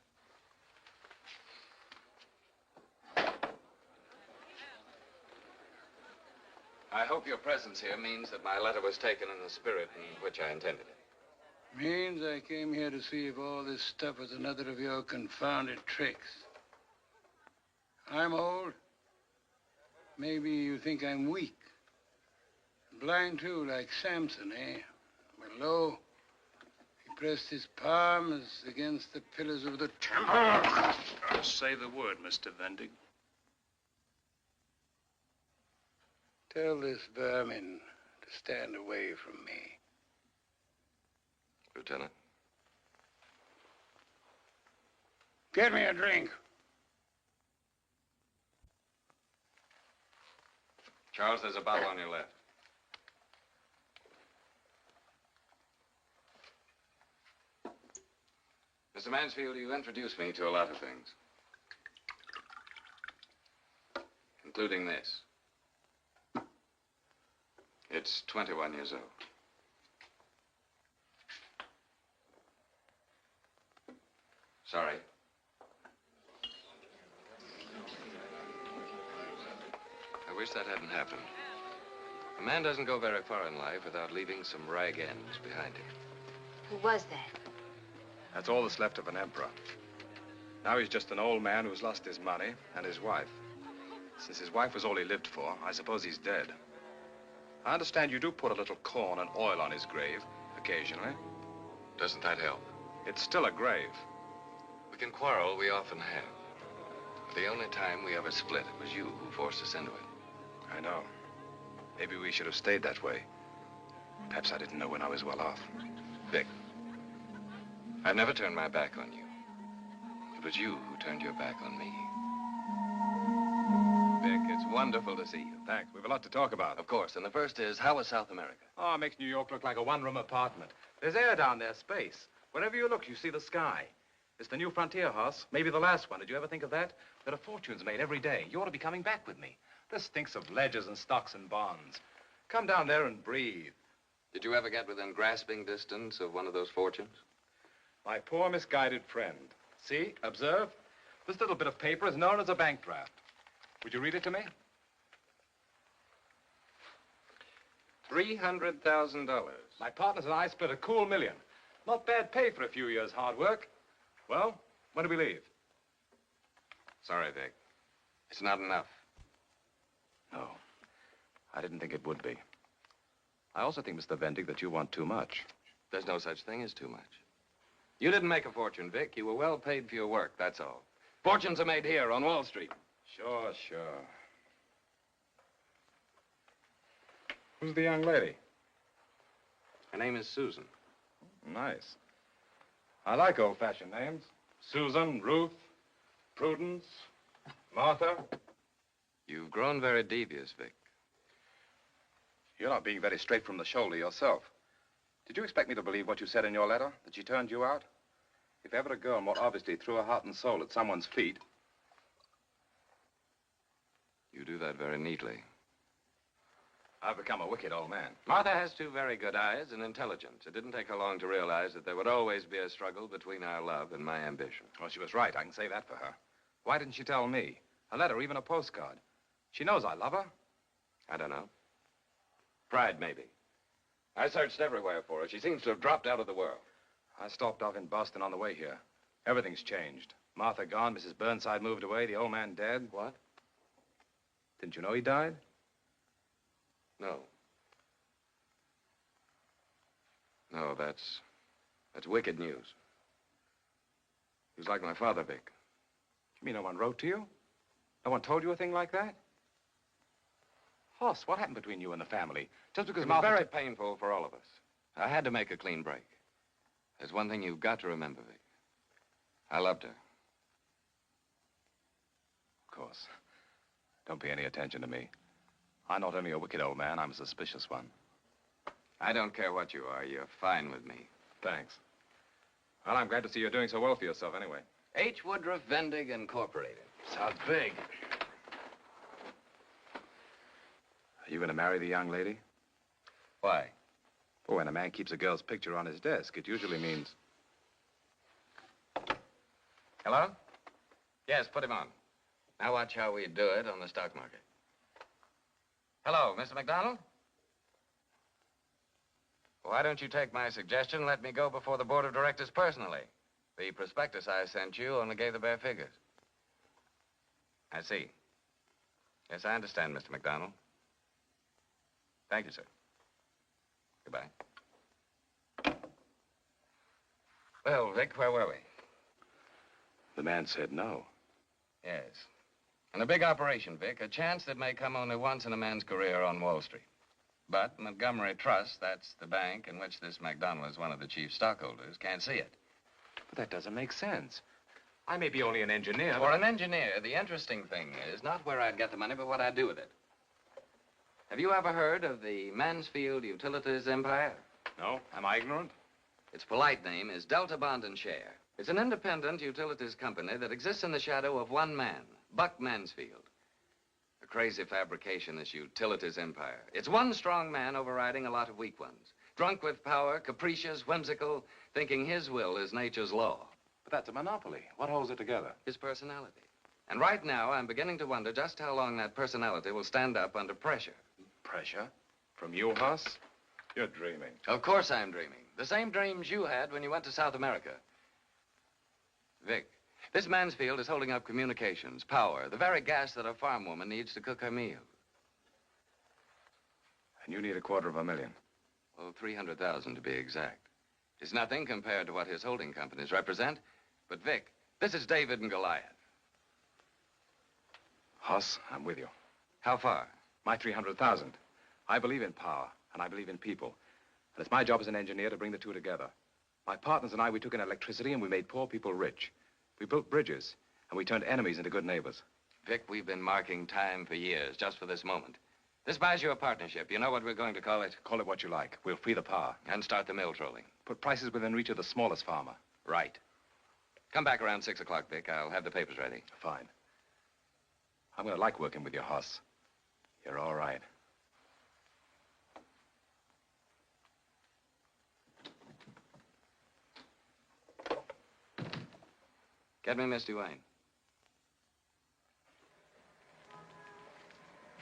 I hope your presence here means that my letter was taken in the spirit in which I intended it. Means I came here to see if all this stuff was another of your confounded tricks. I'm old. Maybe you think I'm weak. Blind, too, like Samson, eh? But lo, he pressed his palms against the pillars of the temple. Just say the word, Mr. Vendig. Tell this vermin to stand away from me. Lieutenant. Get me a drink. Charles, there's a bottle on your left. Mr. Mansfield, you introduced me to a lot of things. Including this. It's 21 years old. Sorry. I wish that hadn't happened. A man doesn't go very far in life without leaving some rag ends behind him. Who was that? That's all that's left of an emperor. Now he's just an old man who's lost his money and his wife. Since his wife was all he lived for, I suppose he's dead. I understand you do put a little corn and oil on his grave, occasionally. Doesn't that help? It's still a grave. We can quarrel, we often have. The only time we ever split, it was you who forced us into it. I know. Maybe we should have stayed that way. Perhaps I didn't know when I was well off. Vic, I've never turned my back on you. It was you who turned your back on me. Vic, it's wonderful to see you. Thanks. We've a lot to talk about. Of course. And the first is, how was South America? Oh, it makes New York look like a one-room apartment. There's air down there, space. Wherever you look, you see the sky. It's the new frontier house, maybe the last one. Did you ever think of that? There are fortunes made every day. You ought to be coming back with me. This stinks of ledgers and stocks and bonds. Come down there and breathe. Did you ever get within grasping distance of one of those fortunes? My poor misguided friend. See, observe. This little bit of paper is known as a bank draft. Would you read it to me? $300,000. My partners and I split a cool $1 million. Not bad pay for a few years' hard work. Well, when do we leave? Sorry, Vic. It's not enough. No, I didn't think it would be. I also think, Mr. Vendig, that you want too much. There's no such thing as too much. You didn't make a fortune, Vic. You were well paid for your work, that's all. Fortunes are made here on Wall Street. Sure, sure. Who's the young lady? Her name is Susan. Nice. I like old-fashioned names. Susan, Ruth, Prudence, Martha. You've grown very devious, Vic. You're not being very straight from the shoulder yourself. Did you expect me to believe what you said in your letter, that she turned you out? If ever a girl more obviously threw her heart and soul at someone's feet... You do that very neatly. I've become a wicked old man. Martha has two very good eyes and intelligence. It didn't take her long to realize that there would always be a struggle between our love and my ambition. Well, she was right. I can say that for her. Why didn't she tell me? A letter, even a postcard. She knows I love her. I don't know. Pride, maybe. I searched everywhere for her. She seems to have dropped out of the world. I stopped off in Boston on the way here. Everything's changed. Martha gone, Mrs. Burnside moved away, the old man dead. What? Didn't you know he died? No. No, that's wicked news. He was like my father, Vic. You mean no one wrote to you? No one told you a thing like that? Hoss, what happened between you and the family? Just because It was Martha... very painful for all of us. I had to make a clean break. There's one thing you've got to remember, Vic. I loved her. Of course. Don't pay any attention to me. I'm not only a wicked old man, I'm a suspicious one. I don't care what you are. You're fine with me. Thanks. Well, I'm glad to see you're doing so well for yourself anyway. H. Woodruff Vendig Incorporated. Sounds big. Are you going to marry the young lady? Why? Well, when a man keeps a girl's picture on his desk, it usually means... Hello? Yes, put him on. Now watch how we do it on the stock market. Hello, Mr. McDonald? Why don't you take my suggestion and let me go before the board of directors personally? The prospectus I sent you only gave the bare figures. I see. Yes, I understand, Mr. McDonald. Thank you, sir. Goodbye. Well, Vic, where were we? The man said no. Yes. And a big operation, Vic. A chance that may come only once in a man's career on Wall Street. But Montgomery Trust, that's the bank in which this McDonald is one of the chief stockholders, can't see it. But that doesn't make sense. I may be only an engineer. For an engineer, the interesting thing is not where I'd get the money, but what I'd do with it. Have you ever heard of the Mansfield Utilities Empire? No? Am I ignorant? Its polite name is Delta Bond and Share. It's an independent utilities company that exists in the shadow of one man, Buck Mansfield. A crazy fabrication, this utilities empire. It's one strong man overriding a lot of weak ones. Drunk with power, capricious, whimsical, thinking his will is nature's law. But that's a monopoly. What holds it together? His personality. And right now, I'm beginning to wonder just how long that personality will stand up under pressure. Pressure? From you, Hoss? You're dreaming. Of course I'm dreaming. The same dreams you had when you went to South America. Vic, this Mansfield is holding up communications, power, the very gas that a farm woman needs to cook her meal. And you need $250,000. Well, 300,000 to be exact. It's nothing compared to what his holding companies represent. But, Vic, this is David and Goliath. Hoss, I'm with you. How far? My 300,000. I believe in power, and I believe in people. And it's my job as an engineer to bring the two together. My partners and I, we took in electricity, and we made poor people rich. We built bridges, and we turned enemies into good neighbors. Vic, we've been marking time for years, just for this moment. This buys you a partnership. You know what we're going to call it? Call it what you like. We'll free the power. And start the mill trolling. Put prices within reach of the smallest farmer. Right. Come back around 6 o'clock, Vic. I'll have the papers ready. Fine. I'm going to like working with you, Hoss. You're all right. Get me Misty Wayne.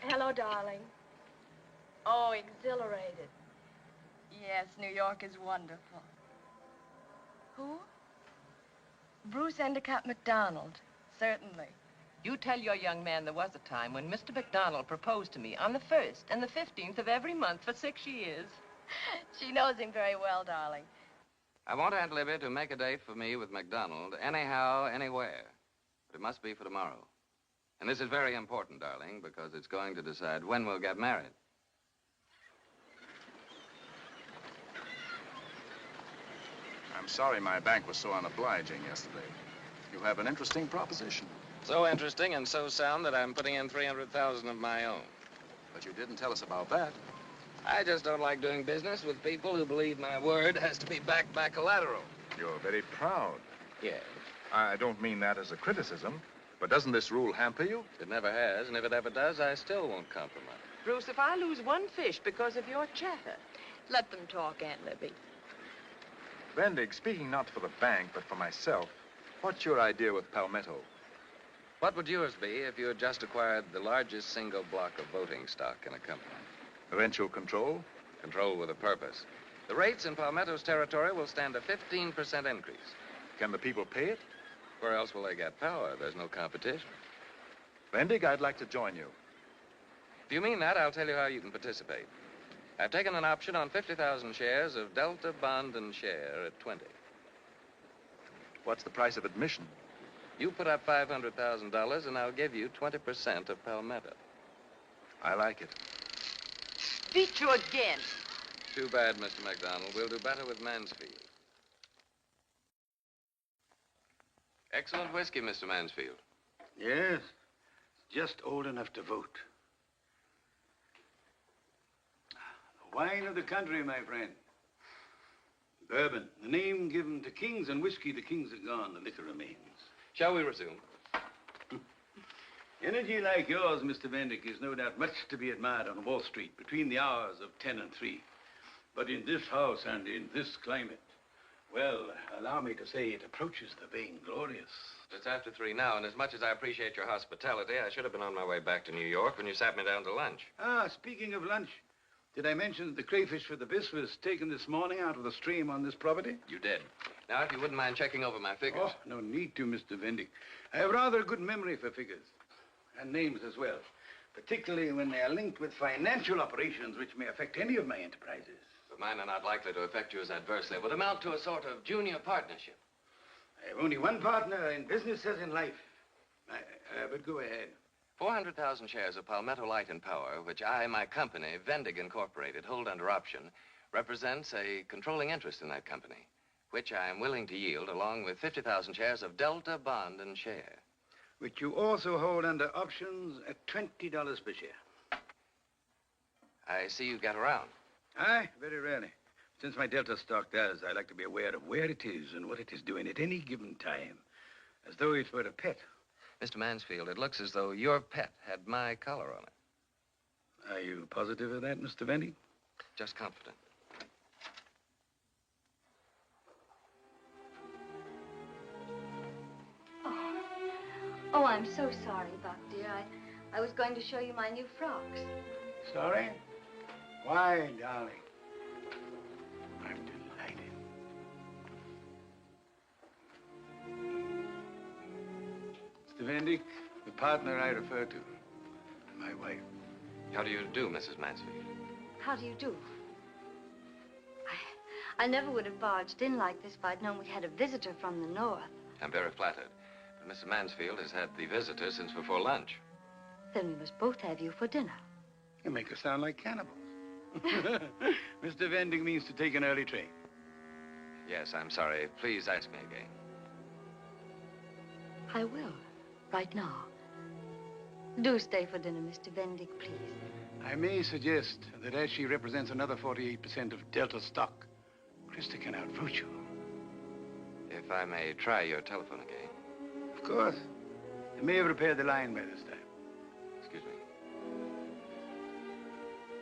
Hello, darling. Oh, exhilarated. Yes, New York is wonderful. Who? Bruce Endicott MacDonald. Certainly. You tell your young man there was a time when Mr. McDonald proposed to me on the 1st and the 15th of every month for 6 years. She knows him very well, darling. I want Aunt Libby to make a date for me with McDonald anyhow, anywhere. But it must be for tomorrow. And this is very important, darling, because it's going to decide when we'll get married. I'm sorry my bank was so unobliging yesterday. You have an interesting proposition. So interesting and so sound that I'm putting in 300,000 of my own. But you didn't tell us about that. I just don't like doing business with people who believe my word has to be backed by collateral. You're very proud. Yes. I don't mean that as a criticism, but doesn't this rule hamper you? It never has, and if it ever does, I still won't compromise. Bruce, if I lose one fish because of your chatter... Let them talk, Aunt Libby. Vendig, speaking not for the bank, but for myself, what's your idea with Palmetto? What would yours be if you had just acquired the largest single block of voting stock in a company? Eventual control? Control with a purpose. The rates in Palmetto's territory will stand a 15% increase. Can the people pay it? Where else will they get power? There's no competition. Vendig, I'd like to join you. If you mean that, I'll tell you how you can participate. I've taken an option on 50,000 shares of Delta Bond and Share at 20. What's the price of admission? You put up $500,000 and I'll give you 20% of Palmetto. I like it. Beat you again. Too bad, Mr. McDonald. We'll do better with Mansfield. Excellent whiskey, Mr. Mansfield. Yes, just old enough to vote. The wine of the country, my friend. Bourbon, the name given to kings, and whiskey, the kings are gone, the liquor remains. Shall we resume? Energy like yours, Mr. Vendick, is no doubt much to be admired on Wall Street between the hours of 10 and 3. But in this house and in this climate, well, allow me to say it approaches the vainglorious. It's after 3 now, and as much as I appreciate your hospitality, I should have been on my way back to New York when you sat me down to lunch. Ah, speaking of lunch, did I mention that the crayfish for the bis was taken this morning out of the stream on this property? You did. Now, if you wouldn't mind checking over my figures. Oh, no need to, Mr. Vendick. I have rather a good memory for figures. And names as well. Particularly when they are linked with financial operations which may affect any of my enterprises. But mine are not likely to affect you as adversely. It would amount to a sort of junior partnership. I have only one partner in business as in life. But go ahead. 400,000 shares of Palmetto Light and Power, which I, my company, Vendig Incorporated, hold under option, represents a controlling interest in that company, which I am willing to yield along with 50,000 shares of Delta Bond and Share. Which you also hold under options at $20 per share. I see you get around. Aye, very rarely. Since my Delta stock does, I like to be aware of where it is and what it is doing at any given time, as though it were a pet. Mr. Mansfield, it looks as though your pet had my collar on it. Are you positive of that, Mr. Vendick? Just confident. Oh, I'm so sorry, Buck, dear. I was going to show you my new frocks. Sorry? Why, darling? I'm delighted. Mr. Vendick, the partner I refer to, my wife. How do you do, Mrs. Mansfield? How do you do? I never would have barged in like this if I'd known we had a visitor from the north. I'm very flattered. But Mr. Mansfield has had the visitor since before lunch. Then we must both have you for dinner. You make us sound like cannibals. Mr. Vendick means to take an early train. Yes, I'm sorry. Please ask me again. I will, right now. Do stay for dinner, Mr. Vendick, please. I may suggest that as she represents another 48% of Delta stock, Krista can outvote you. If I may try your telephone again. Of course. I may have repaired the line by this time. Excuse me.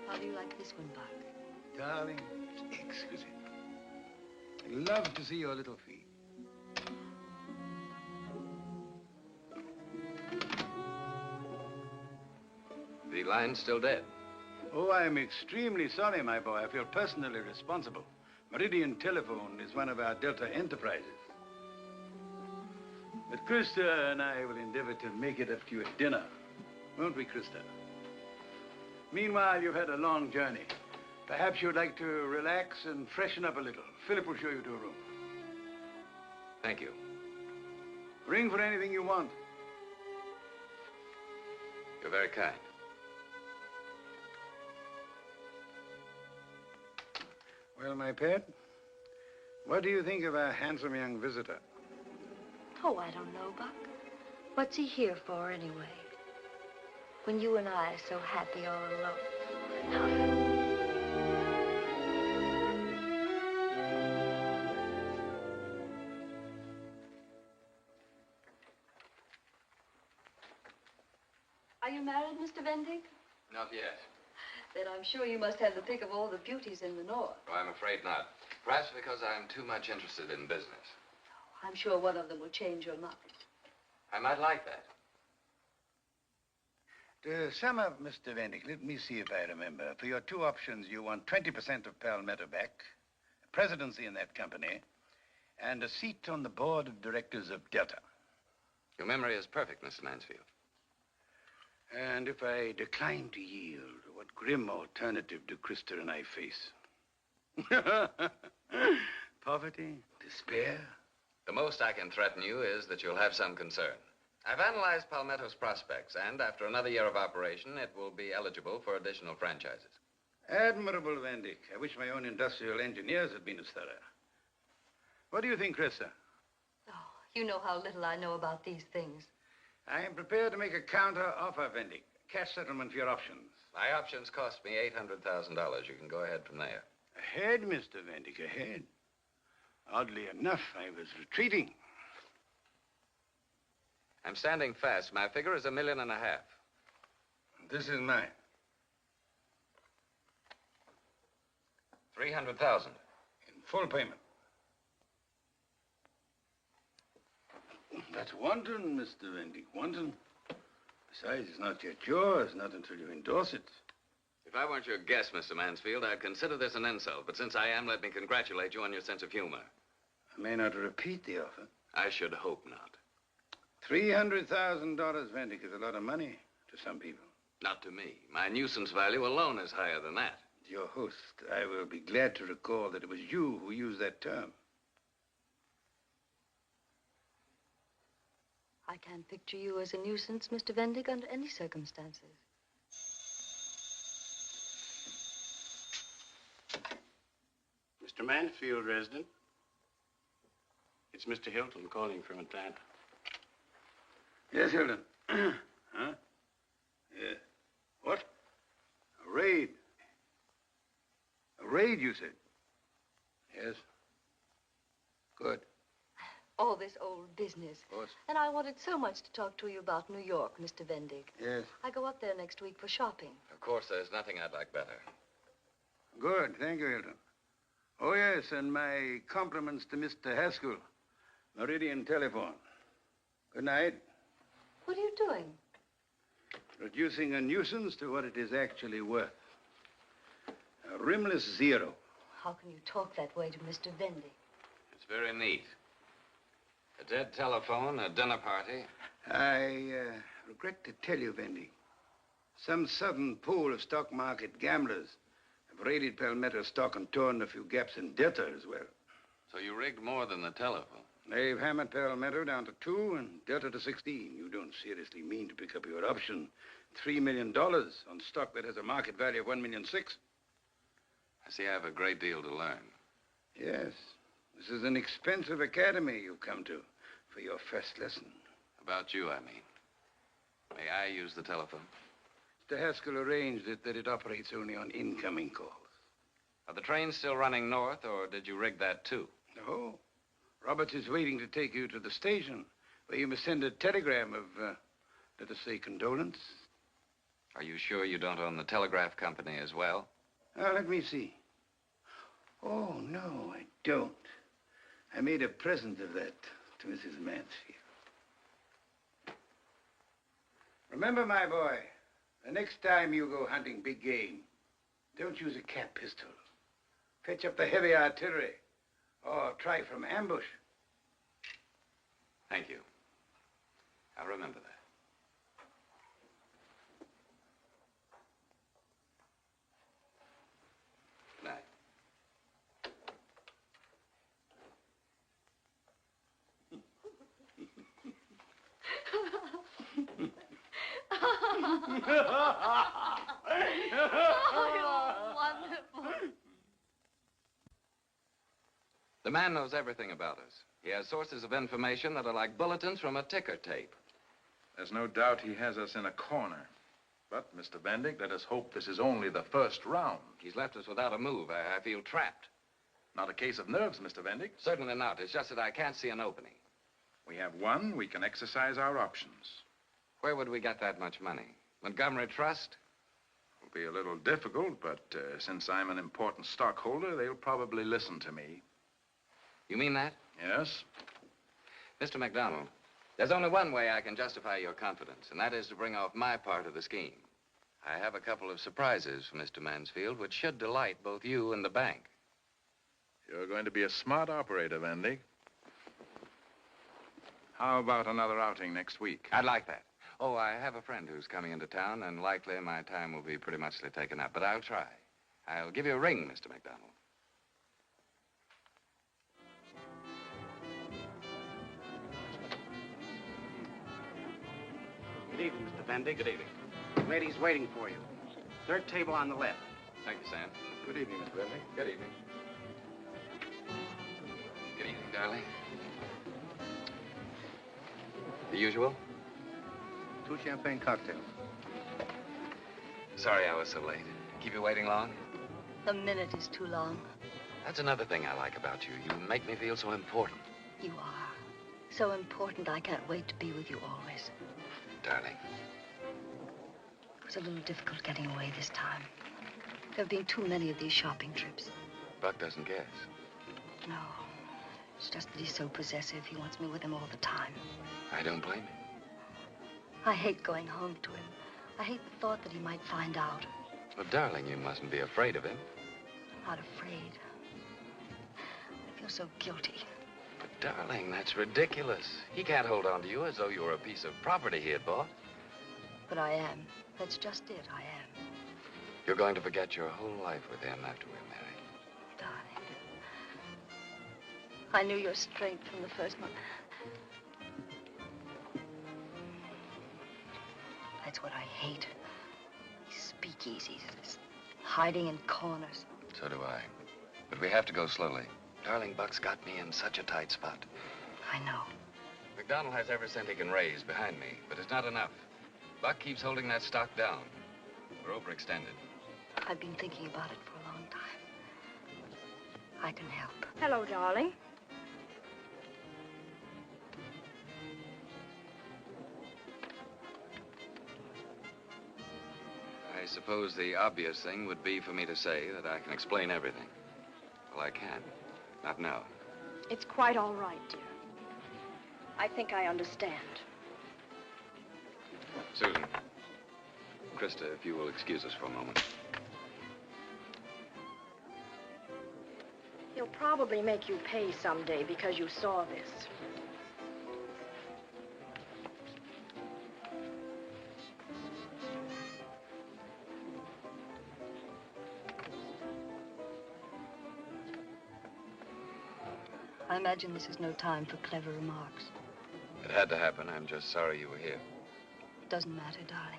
How do you like this one, Buck? Darling, it's exquisite. I love to see your little feet. The line's still dead. Oh, I'm extremely sorry, my boy. I feel personally responsible. Meridian Telephone is one of our Delta enterprises. But Krista and I will endeavor to make it up to you at dinner. Won't we, Krista? Meanwhile, you've had a long journey. Perhaps you'd like to relax and freshen up a little. Philip will show you to a room. Thank you. Ring for anything you want. You're very kind. Well, my pet, what do you think of our handsome young visitor? Oh, I don't know, Buck. What's he here for, anyway? When you and I are so happy all alone. Are you married, Mr. Vendick? Not yet. Then I'm sure you must have the pick of all the beauties in the North. Oh, I'm afraid not. Perhaps because I'm too much interested in business. I'm sure one of them will change your mind. I might like that. To sum up, Mr. Vendick, let me see if I remember. For your two options, you want 20% of Palmetto back, a presidency in that company, and a seat on the board of directors of Delta. Your memory is perfect, Mr. Mansfield. And if I decline to yield, what grim alternative do Krista and I face? Poverty? Despair? The most I can threaten you is that you'll have some concern. I've analyzed Palmetto's prospects, and after another year of operation, it will be eligible for additional franchises. Admirable, Vendick. I wish my own industrial engineers had been as thorough. What do you think, Krista? Oh, you know how little I know about these things. I am prepared to make a counter offer, Vendick. Cash settlement for your options. My options cost me $800,000. You can go ahead from there. Ahead, Mr. Vendick, ahead. Oddly enough, I was retreating. I'm standing fast. My figure is $1.5 million. This is mine. 300,000. In full payment. That's wanton, Mr. Vendick, wanton. Besides, it's not yet yours, not until you endorse it. If I weren't your guest, Mr. Mansfield, I'd consider this an insult. But since I am, let me congratulate you on your sense of humor. I may not repeat the offer. I should hope not. $300,000, Vendick, is a lot of money to some people. Not to me. My nuisance value alone is higher than that. Your host, I will be glad to recall that it was you who used that term. I can't picture you as a nuisance, Mr. Vendick, under any circumstances. Mr. Mansfield, resident. It's Mr. Hilton calling from Atlanta. Yes, Hilton. Huh? Yeah. What? A raid? A raid, you said? Yes. Good. All this old business. Of course. And I wanted so much to talk to you about New York, Mr. Vendick. Yes. I go up there next week for shopping. Of course, there's nothing I'd like better. Good. Thank you, Hilton. Oh, yes, and my compliments to Mr. Haskell. Meridian Telephone. Good night. What are you doing? Reducing a nuisance to what it is actually worth. A rimless zero. How can you talk that way to Mr. Vendick? It's very neat. A dead telephone, a dinner party. I regret to tell you, Vendick, some southern pool of stock market gamblers have raided Palmetto stock and torn a few gaps in Delta as well. So you rigged more than the telephone. They've hammered Palmetto down to 2 and Delta to 16. You don't seriously mean to pick up your option $3 million on stock that has a market value of $1.6 million? I see I have a great deal to learn. Yes. This is an expensive academy you've come to for your first lesson. About you, I mean. May I use the telephone? Mr. Haskell arranged it that it operates only on incoming calls. Are the trains still running north, or did you rig that too? No. Roberts is waiting to take you to the station, where you must send a telegram of, let us say, condolence. Are you sure you don't own the telegraph company as well? Let me see. Oh, no, I don't. I made a present of that to Mrs. Mansfield. Remember, my boy, the next time you go hunting big game, don't use a cat pistol. Fetch up the heavy artillery, or try from ambush. Thank you. I'll remember that. Good night. Oh, wonderful. The man knows everything about us. He has sources of information that are like bulletins from a ticker tape. There's no doubt he has us in a corner. But, Mr. Vendick, let us hope this is only the first round. He's left us without a move. I feel trapped. Not a case of nerves, Mr. Vendick. Certainly not. It's just that I can't see an opening. We have one. We can exercise our options. Where would we get that much money? Montgomery Trust? Be a little difficult, but since I'm an important stockholder, they'll probably listen to me. You mean that? Yes? Mr. McDonald, there's only one way I can justify your confidence, and that is to bring off my part of the scheme. I have a couple of surprises for Mr. Mansfield, which should delight both you and the bank. You're going to be a smart operator, Vandy. How about another outing next week? I'd like that. Oh, I have a friend who's coming into town, and likely my time will be pretty much taken up, but I'll try. I'll give you a ring, Mr. McDonald. Good evening, Mr. Bendig. Good evening. The lady's waiting for you. Third table on the left. Thank you, Sam. Good evening, Mr. Bendig. Good evening. Good evening, darling. The usual? 2 champagne cocktails. Sorry I was so late. Keep you waiting long? A minute is too long. That's another thing I like about you. You make me feel so important. You are. So important, I can't wait to be with you always. Darling. It was a little difficult getting away this time. There have been too many of these shopping trips. Buck doesn't guess. No. It's just that he's so possessive. He wants me with him all the time. I don't blame him. I hate going home to him. I hate the thought that he might find out. Well, darling, you mustn't be afraid of him. I'm not afraid. I feel so guilty. But, darling, that's ridiculous. He can't hold on to you as though you were a piece of property he had bought. But I am. That's just it. I am. You're going to forget your whole life with him after we're married. Darling. I knew your strength from the first month. That's what I hate. These speakeasies, this hiding in corners. So do I. But we have to go slowly. Darling, Buck's got me in such a tight spot. I know. McDonald has every cent he can raise behind me, but it's not enough. Buck keeps holding that stock down. We're overextended. I've been thinking about it for a long time. I can help. Hello, darling. I suppose the obvious thing would be for me to say that I can explain everything. Well, I can't. Not now. It's quite all right, dear. I think I understand. Susan. Krista, if you will excuse us for a moment. He'll probably make you pay someday because you saw this. I imagine this is no time for clever remarks. It had to happen. I'm just sorry you were here. It doesn't matter, darling.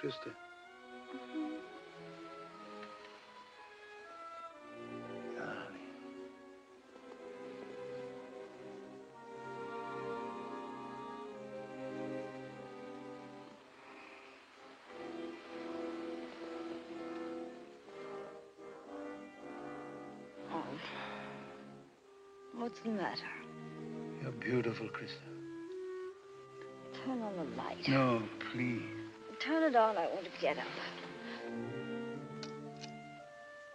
Krista. Darling. Oh. What's the matter? You're beautiful, Krista. Turn on the light. No, please. Turn it on. I want to get up.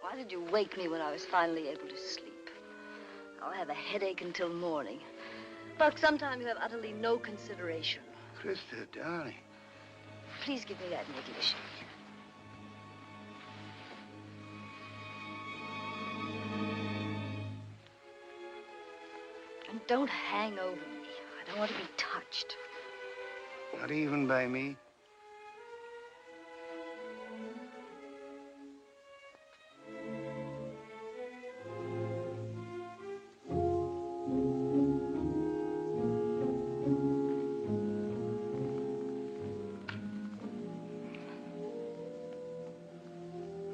Why did you wake me when I was finally able to sleep? I'll have a headache until morning. Buck, sometimes you have utterly no consideration. Krista, darling. Please give me that in English. And don't hang over me. I don't want to be touched. Not even by me?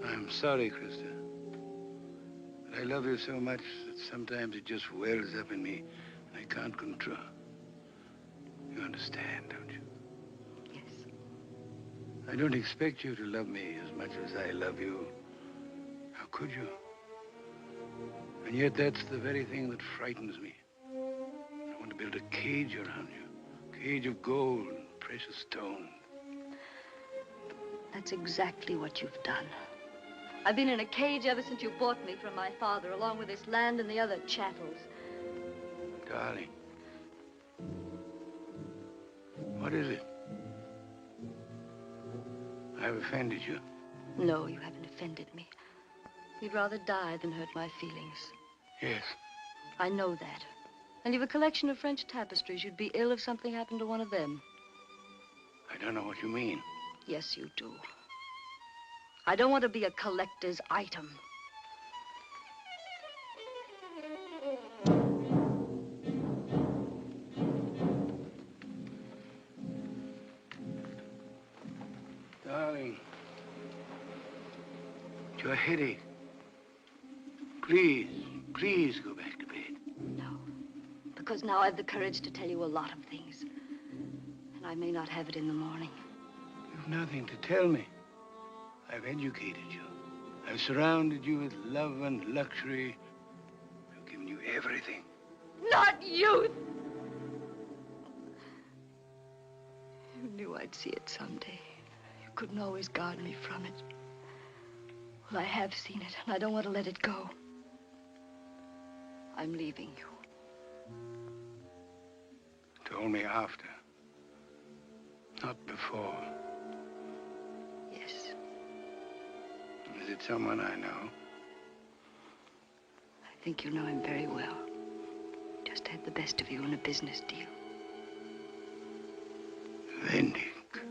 I'm sorry, Krista. But I love you so much that sometimes it just wells up in me and I can't control. You understand, don't you? Yes. I don't expect you to love me as much as I love you. How could you? And yet that's the very thing that frightens me. I want to build a cage around you. A cage of gold and precious stones. That's exactly what you've done. I've been in a cage ever since you bought me from my father, along with this land and the other chattels. Darling. What is it? I've offended you. No, you haven't offended me. You'd rather die than hurt my feelings. Yes. I know that. And you've a collection of French tapestries. You'd be ill if something happened to one of them. I don't know what you mean. Yes, you do. I don't want to be a collector's item. Darling, it's your headache. Please, please go back to bed. No, because now I have the courage to tell you a lot of things. And I may not have it in the morning. You've nothing to tell me. I've educated you. I've surrounded you with love and luxury. I've given you everything. Not youth! You knew I'd see it someday. You couldn't always guard me from it. Well, I have seen it, and I don't want to let it go. I'm leaving you. Told me after. Not before. Yes. Is it someone I know? I think you know him very well. Just had the best of you in a business deal. Vendick.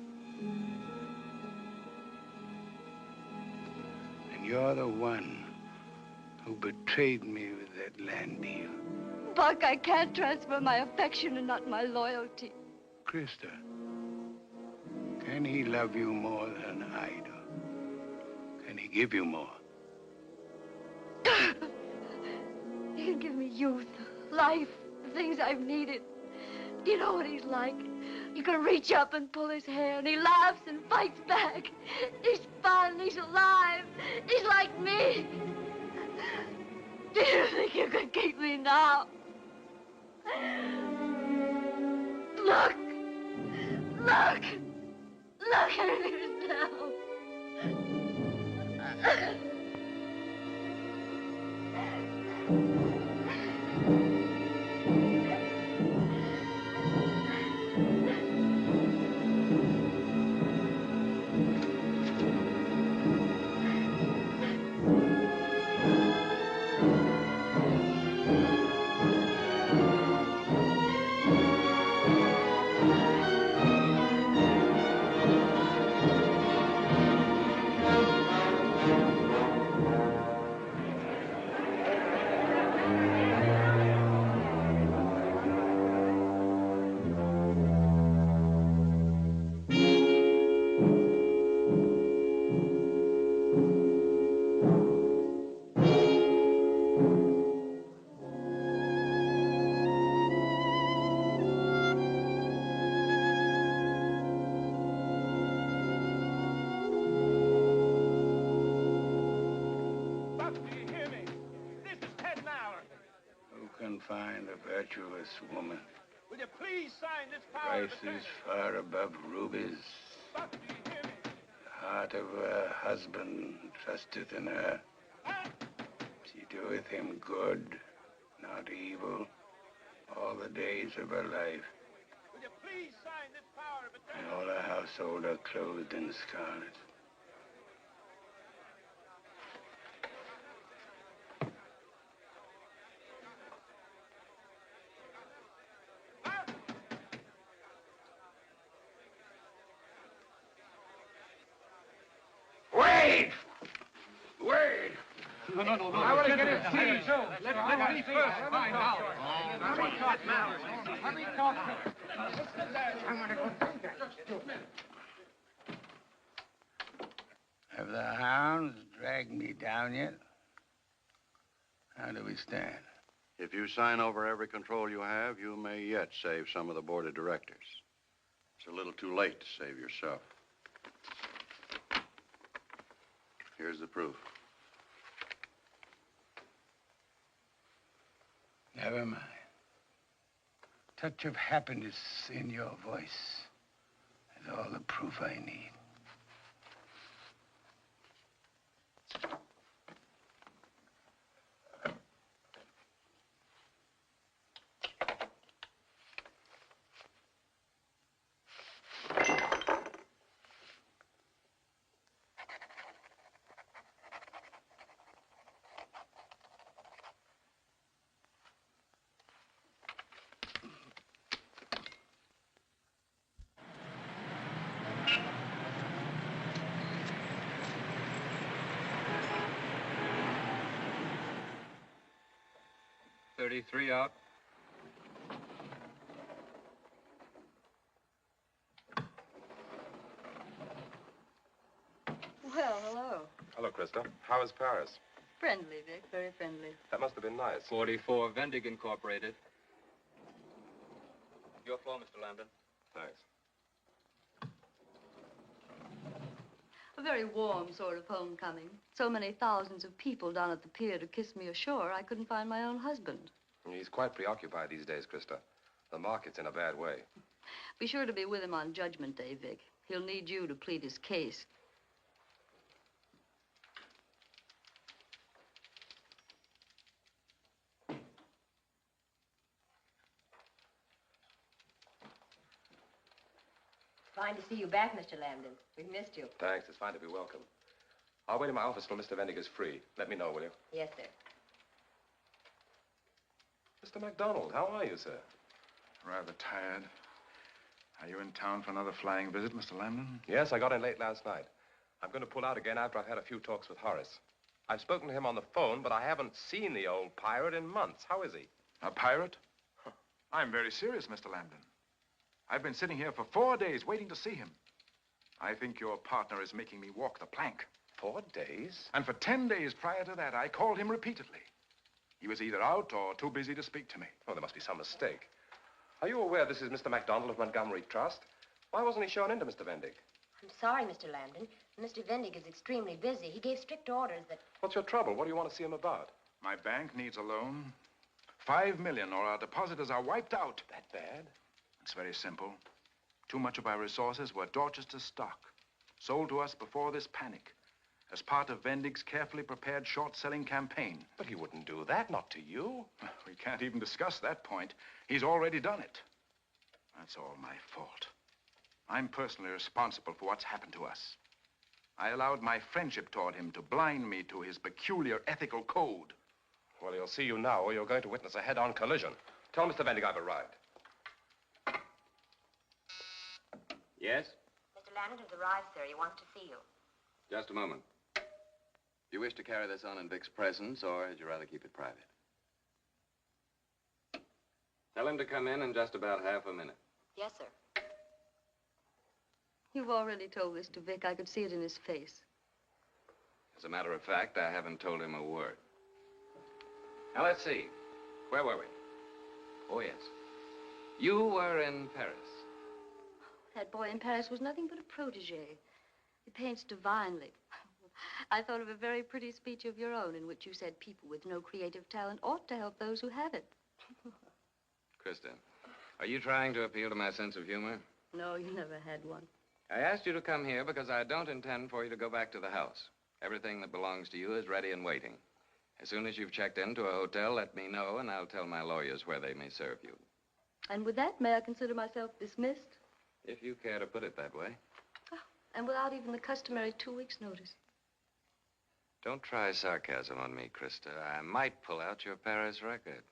And you're the one who betrayed me with that land deal. Buck, I can't transfer my affection and not my loyalty. Krista, can he love you more than I do? Can he give you more? He can give me youth, life, the things I've needed. You know what he's like. You can reach up and pull his hair, and he laughs and fights back. He's fun, he's alive. He's like me. Do you think you could keep me now? Look! Look! Look at him now! Find a virtuous woman. Will you please sign this power? Prices far above rubies. The heart of her husband trusteth in her. She doeth him good, not evil. all the days of her life. Will you please sign this power of attorney? And all her household are clothed in scarlet. Wait! Wait! No. I want to get his keys. Let me first find out. Hurry, talk to her. I'm going to go through that. Have the hounds dragged me down yet? How do we stand? If you sign over every control you have, you may yet save some of the board of directors. It's a little too late to save yourself. Here's the proof. Never mind. Touch of happiness in your voice is all the proof I need. Three out. Well, hello. Hello, Krista. How is Paris? Friendly, Vic. Very friendly. That must have been nice. 44 Vendig Incorporated. Your floor, Mr. Lambden. Thanks. A very warm sort of homecoming. So many thousands of people down at the pier to kiss me ashore, I couldn't find my own husband. He's quite preoccupied these days, Krista. The market's in a bad way. Be sure to be with him on Judgment Day, Vic. He'll need you to plead his case. Fine to see you back, Mr. Lambden. We've missed you. Thanks. It's fine to be welcome. I'll wait in my office till Mr. Vendiger's free. Let me know, will you? Yes, sir. Mr. MacDonald, how are you, sir? Rather tired. Are you in town for another flying visit, Mr. Lambden? Yes, I got in late last night. I'm going to pull out again after I've had a few talks with Horace. I've spoken to him on the phone, but I haven't seen the old pirate in months. How is he? A pirate? Huh. I'm very serious, Mr. Lambden. I've been sitting here for 4 days waiting to see him. I think your partner is making me walk the plank. 4 days? And for 10 days prior to that, I called him repeatedly. He was either out or too busy to speak to me. Oh, there must be some mistake. Are you aware this is Mr. MacDonald of Montgomery Trust? Why wasn't he shown into Mr. Vendig? I'm sorry, Mr. Lambden. Mr. Vendig is extremely busy. He gave strict orders that... What's your trouble? What do you want to see him about? My bank needs a loan. $5 million or our depositors are wiped out. That bad? It's very simple. Too much of our resources were Dorchester's stock, sold to us before this panic, as part of Vendig's carefully prepared short-selling campaign. But he wouldn't do that, not to you. We can't even discuss that point. He's already done it. That's all my fault. I'm personally responsible for what's happened to us. I allowed my friendship toward him to blind me to his peculiar ethical code. Well, he'll see you now, or you're going to witness a head-on collision. Tell Mr. Vendig I've arrived. Yes? Mr. Lambden has arrived, sir. He wants to see you. Just a moment. Do you wish to carry this on in Vic's presence, or would you rather keep it private? Tell him to come in just about half a minute. Yes, sir. You've already told this to Vic. I could see it in his face. As a matter of fact, I haven't told him a word. Now, let's see. Where were we? Oh, yes. You were in Paris. That boy in Paris was nothing but a protege. He paints divinely. I thought of a very pretty speech of your own in which you said people with no creative talent ought to help those who have it. Krista, are you trying to appeal to my sense of humor? No, you never had one. I asked you to come here because I don't intend for you to go back to the house. Everything that belongs to you is ready and waiting. As soon as you've checked into a hotel, let me know, and I'll tell my lawyers where they may serve you. And with that, may I consider myself dismissed? If you care to put it that way. And without even the customary 2 weeks' notice. Don't try sarcasm on me, Krista. I might pull out your Paris record.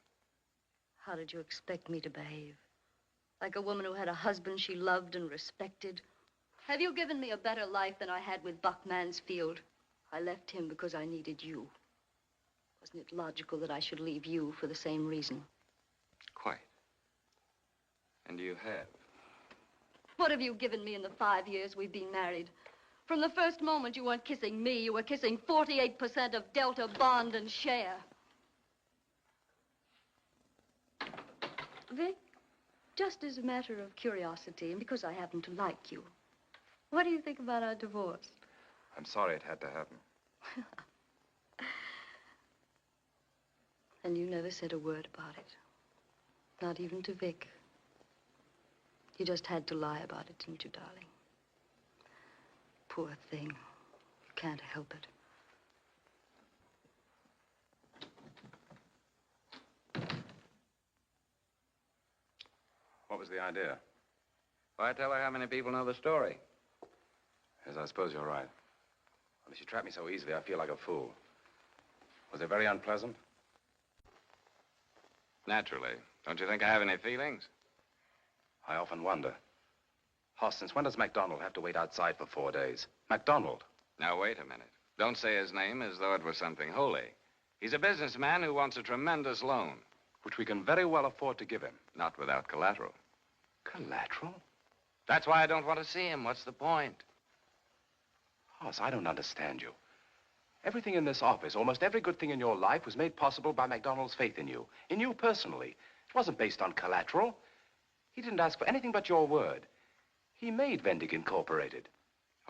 How did you expect me to behave? Like a woman who had a husband she loved and respected? Have you given me a better life than I had with Buck Mansfield? I left him because I needed you. Wasn't it logical that I should leave you for the same reason? Quite. And you have. What have you given me in the 5 years we've been married? From the first moment you weren't kissing me, you were kissing 48% of Delta Bond and Share. Vic, just as a matter of curiosity, and because I happen to like you, what do you think about our divorce? I'm sorry it had to happen. And you never said a word about it. Not even to Vic. You just had to lie about it, didn't you, darling? Poor thing. You can't help it. What was the idea? Why tell her how many people know the story? Yes, I suppose you're right. Well, if she trapped me so easily, I feel like a fool. Was it very unpleasant? Naturally. Don't you think I have any feelings? I often wonder. Hoss, since when does MacDonald have to wait outside for 4 days? MacDonald? Now, wait a minute. Don't say his name as though it was something holy. He's a businessman who wants a tremendous loan. Which we can very well afford to give him. Not without collateral. Collateral? That's why I don't want to see him. What's the point? Hoss, I don't understand you. Everything in this office, almost every good thing in your life was made possible by MacDonald's faith in you personally. It wasn't based on collateral. He didn't ask for anything but your word. He made Vendig Incorporated.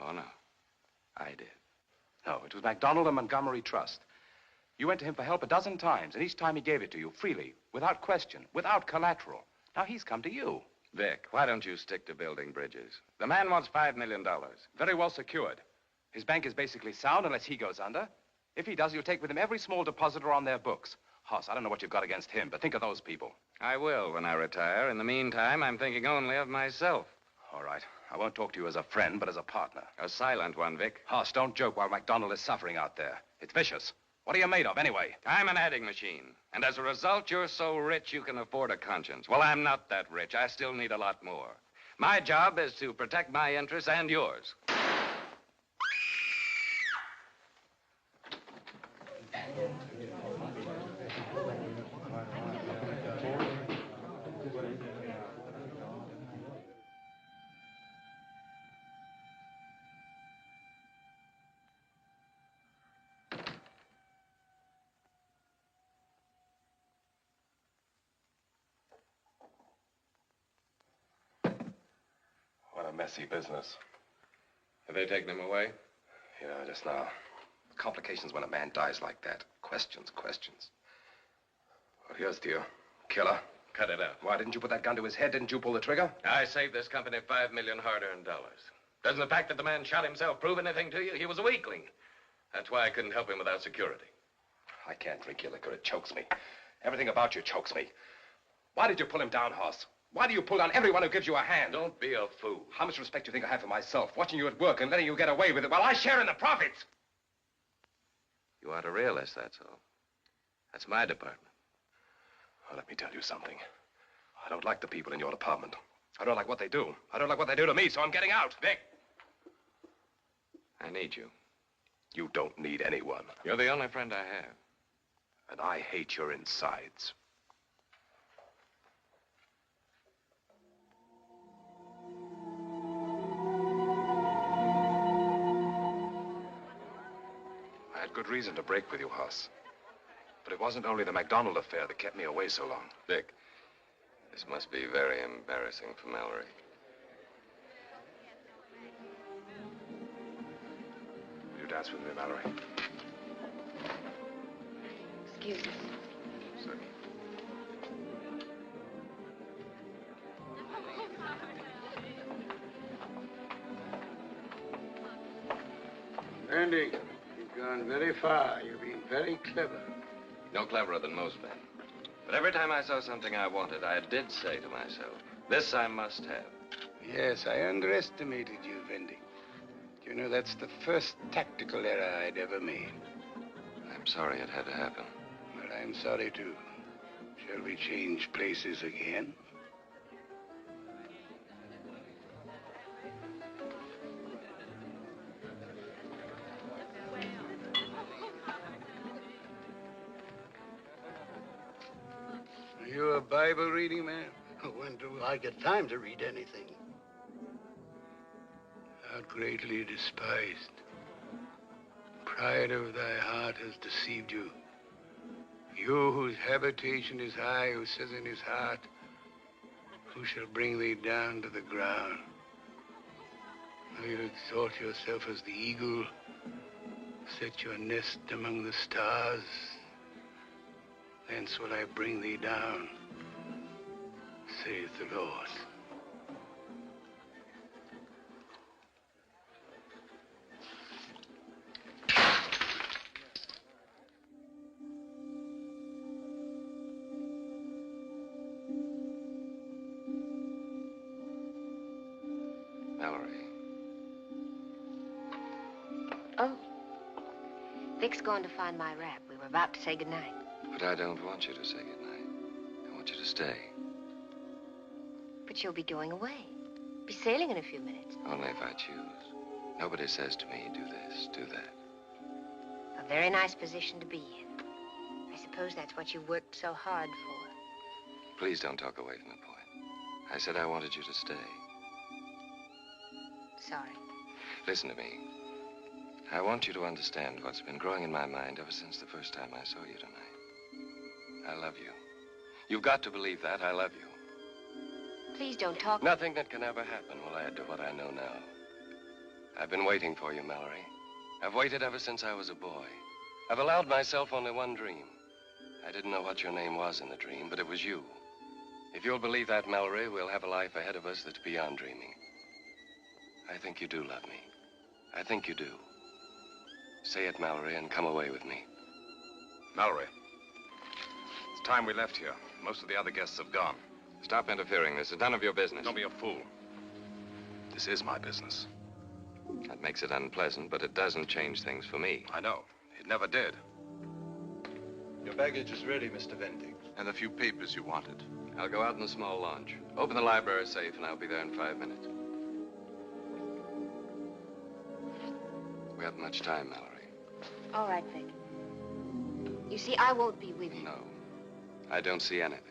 Oh, no. I did. No, it was MacDonald and Montgomery Trust. You went to him for help a dozen times, and each time he gave it to you freely, without question, without collateral. Now he's come to you. Vic, why don't you stick to building bridges? The man wants $5 million. Very well secured. His bank is basically sound unless he goes under. If he does, you'll take with him every small depositor on their books. Hoss, I don't know what you've got against him, but think of those people. I will when I retire. In the meantime, I'm thinking only of myself. All right. I won't talk to you as a friend, but as a partner. A silent one, Vic. Hoss, don't joke while MacDonald is suffering out there. It's vicious. What are you made of, anyway? I'm an adding machine. And as a result, you're so rich you can afford a conscience. Well, I'm not that rich. I still need a lot more. My job is to protect my interests and yours. What a messy business. Have they taken him away? Yeah, just now. Complications when a man dies like that. Questions. Well, here's to you, killer. Cut it out. Why didn't you put that gun to his head? Didn't you pull the trigger? I saved this company $5 million hard-earned dollars. Doesn't the fact that the man shot himself prove anything to you? He was a weakling. That's why I couldn't help him without security. I can't drink your liquor. It chokes me. Everything about you chokes me. Why did you pull him down, Hoss? Why do you pull down everyone who gives you a hand? Don't be a fool. How much respect do you think I have for myself, watching you at work and letting you get away with it while I share in the profits? You aren't a realist, that's all. That's my department. Well, let me tell you something. I don't like the people in your department. I don't like what they do. I don't like what they do to me, so I'm getting out. Vic! I need you. You don't need anyone. You're the only friend I have. And I hate your insides. I had good reason to break with you, Hoss. But it wasn't only the MacDonald affair that kept me away so long. Vic, this must be very embarrassing for Mallory. Will you dance with me, Mallory? Excuse me. Certainly. Andy, you've gone very far. You've been very clever. No cleverer than most men. But every time I saw something I wanted, I did say to myself, this I must have. Yes, I underestimated you, Vendick. You know, that's the first tactical error I'd ever made. I'm sorry it had to happen. But I'm sorry, too. Shall we change places again? Are you a Bible reading man? When do I get time to read anything? Art greatly despised. Pride of thy heart has deceived you. You whose habitation is high, who says in his heart, who shall bring thee down to the ground? Now you exalt yourself as the eagle, set your nest among the stars. Thence will I bring thee down, saith the Lord. Mallory. Oh. Vic's gone to find my wrap. We were about to say goodnight. But I don't want you to say goodnight. I want you to stay. But you'll be going away. Be sailing in a few minutes. Only if I choose. Nobody says to me, do this, do that. A very nice position to be in. I suppose that's what you worked so hard for. Please don't talk away from the point. I said I wanted you to stay. Sorry. Listen to me. I want you to understand what's been growing in my mind ever since the first time I saw you tonight. I love you. You've got to believe that. I love you. Please don't talk. Nothing that can ever happen will add to what I know now. I've been waiting for you, Mallory. I've waited ever since I was a boy. I've allowed myself only one dream. I didn't know what your name was in the dream, but it was you. If you'll believe that, Mallory, we'll have a life ahead of us that's beyond dreaming. I think you do love me. I think you do. Say it, Mallory, and come away with me. Mallory, it's time we left here. Most of the other guests have gone. Stop interfering. This is none of your business. Don't be a fool. This is my business. That makes it unpleasant, but it doesn't change things for me. I know. It never did. Your baggage is ready, Mr. Vendick. And the few papers you wanted. I'll go out in the small launch. Open the library safe, and I'll be there in 5 minutes. We haven't much time, Mallory. All right, Vic. You see, I won't be with you. No. I don't see anything.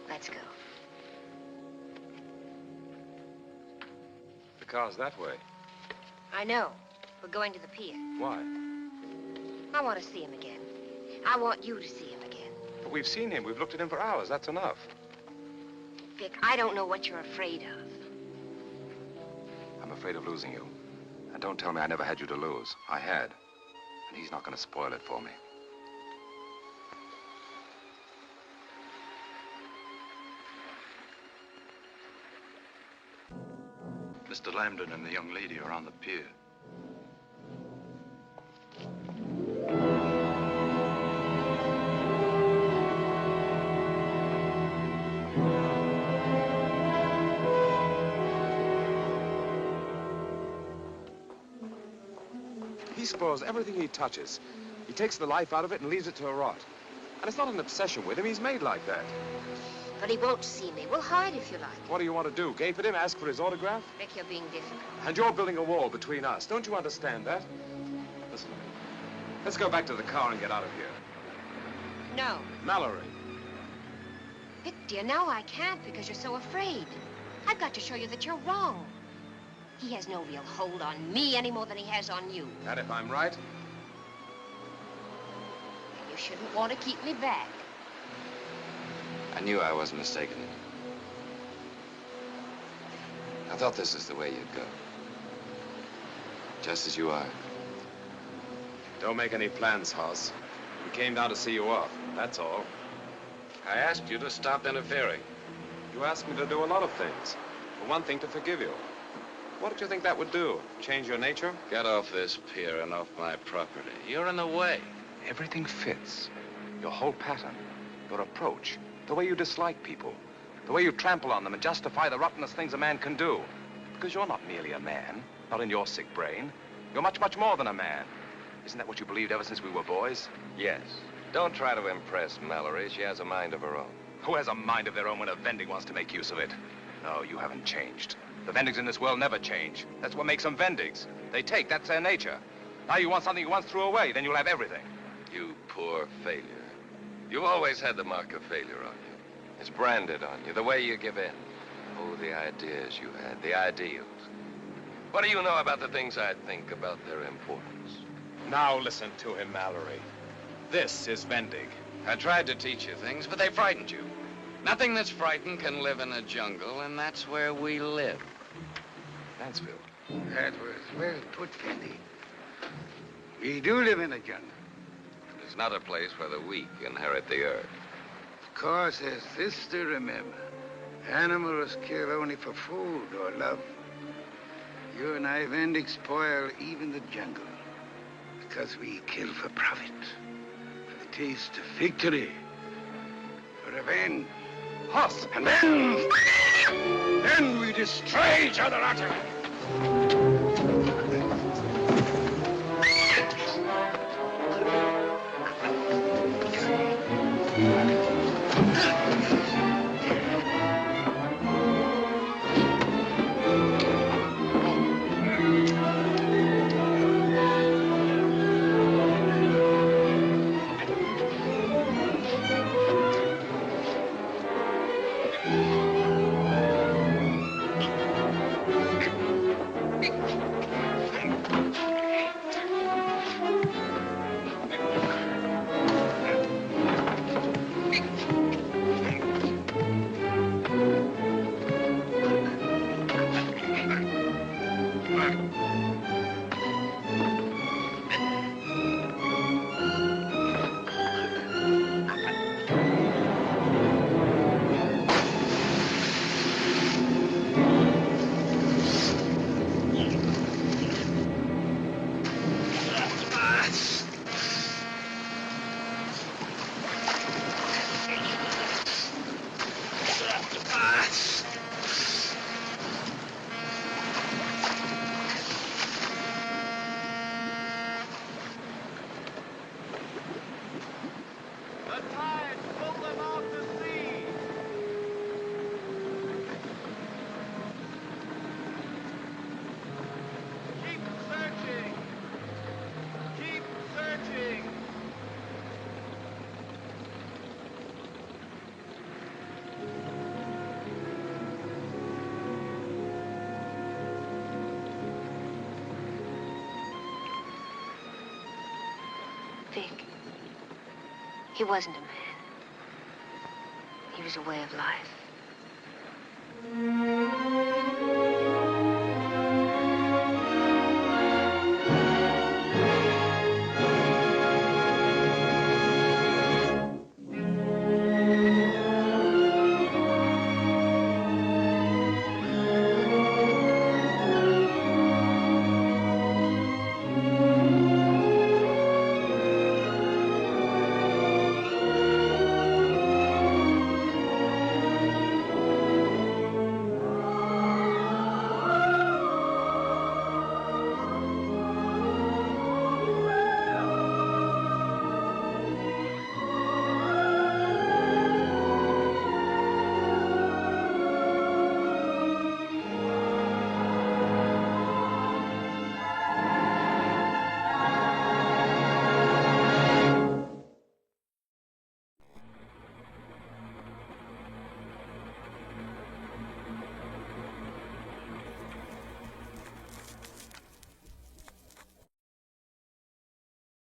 Let's go. The car's that way. I know. We're going to the pier. Why? I want to see him again. I want you to see him again. But we've seen him. We've looked at him for hours. That's enough. Vic, I don't know what you're afraid of. I'm afraid of losing you. And don't tell me I never had you to lose. I had. And he's not going to spoil it for me. Mr. Lambden and the young lady are on the pier. He spoils everything he touches. He takes the life out of it and leaves it to rot. And it's not an obsession with him. He's made like that. But he won't see me. We'll hide if you like. What do you want to do? Gape at him, ask for his autograph? Vic, you're being difficult. And you're building a wall between us. Don't you understand that? Listen to me. Let's go back to the car and get out of here. No. Mallory. Vic, dear, no, I can't because you're so afraid. I've got to show you that you're wrong. He has no real hold on me any more than he has on you. And if I'm right? You shouldn't want to keep me back. I knew I wasn't mistaken. I thought this is the way you'd go. Just as you are. Don't make any plans, Hoss. We came down to see you off, that's all. I asked you to stop interfering. You asked me to do a lot of things. For one thing, to forgive you. What did you think that would do? Change your nature? Get off this pier and off my property. You're in the way. Everything fits. Your whole pattern, your approach, the way you dislike people, the way you trample on them and justify the rottenest things a man can do. Because you're not merely a man, not in your sick brain. You're much, much more than a man. Isn't that what you believed ever since we were boys? Yes. Don't try to impress Mallory. She has a mind of her own. Who has a mind of their own when a Vending wants to make use of it? No, you haven't changed. The Vendings in this world never change. That's what makes them Vendings. They take, that's their nature. Now you want something you once threw away, then you'll have everything. You poor failure. You've always had the mark of failure on you. It's branded on you, the way you give in. Oh, the ideas you had, the ideals. What do you know about the things I think about their importance? Now listen to him, Mallory. This is Vendig. I tried to teach you things, but they frightened you. Nothing that's frightened can live in a jungle, and that's where we live. Mansfield. That was well put, Fendi. We do live in a jungle. It's not a place where the weak inherit the earth. Of course, there's this to remember. Animals kill only for food or love. You and I, Vendig, spoil even the jungle. Because we kill for profit. For the taste of victory. For revenge. Us. And then we destroy each other utterly. Vic, he wasn't a man. He was a way of life.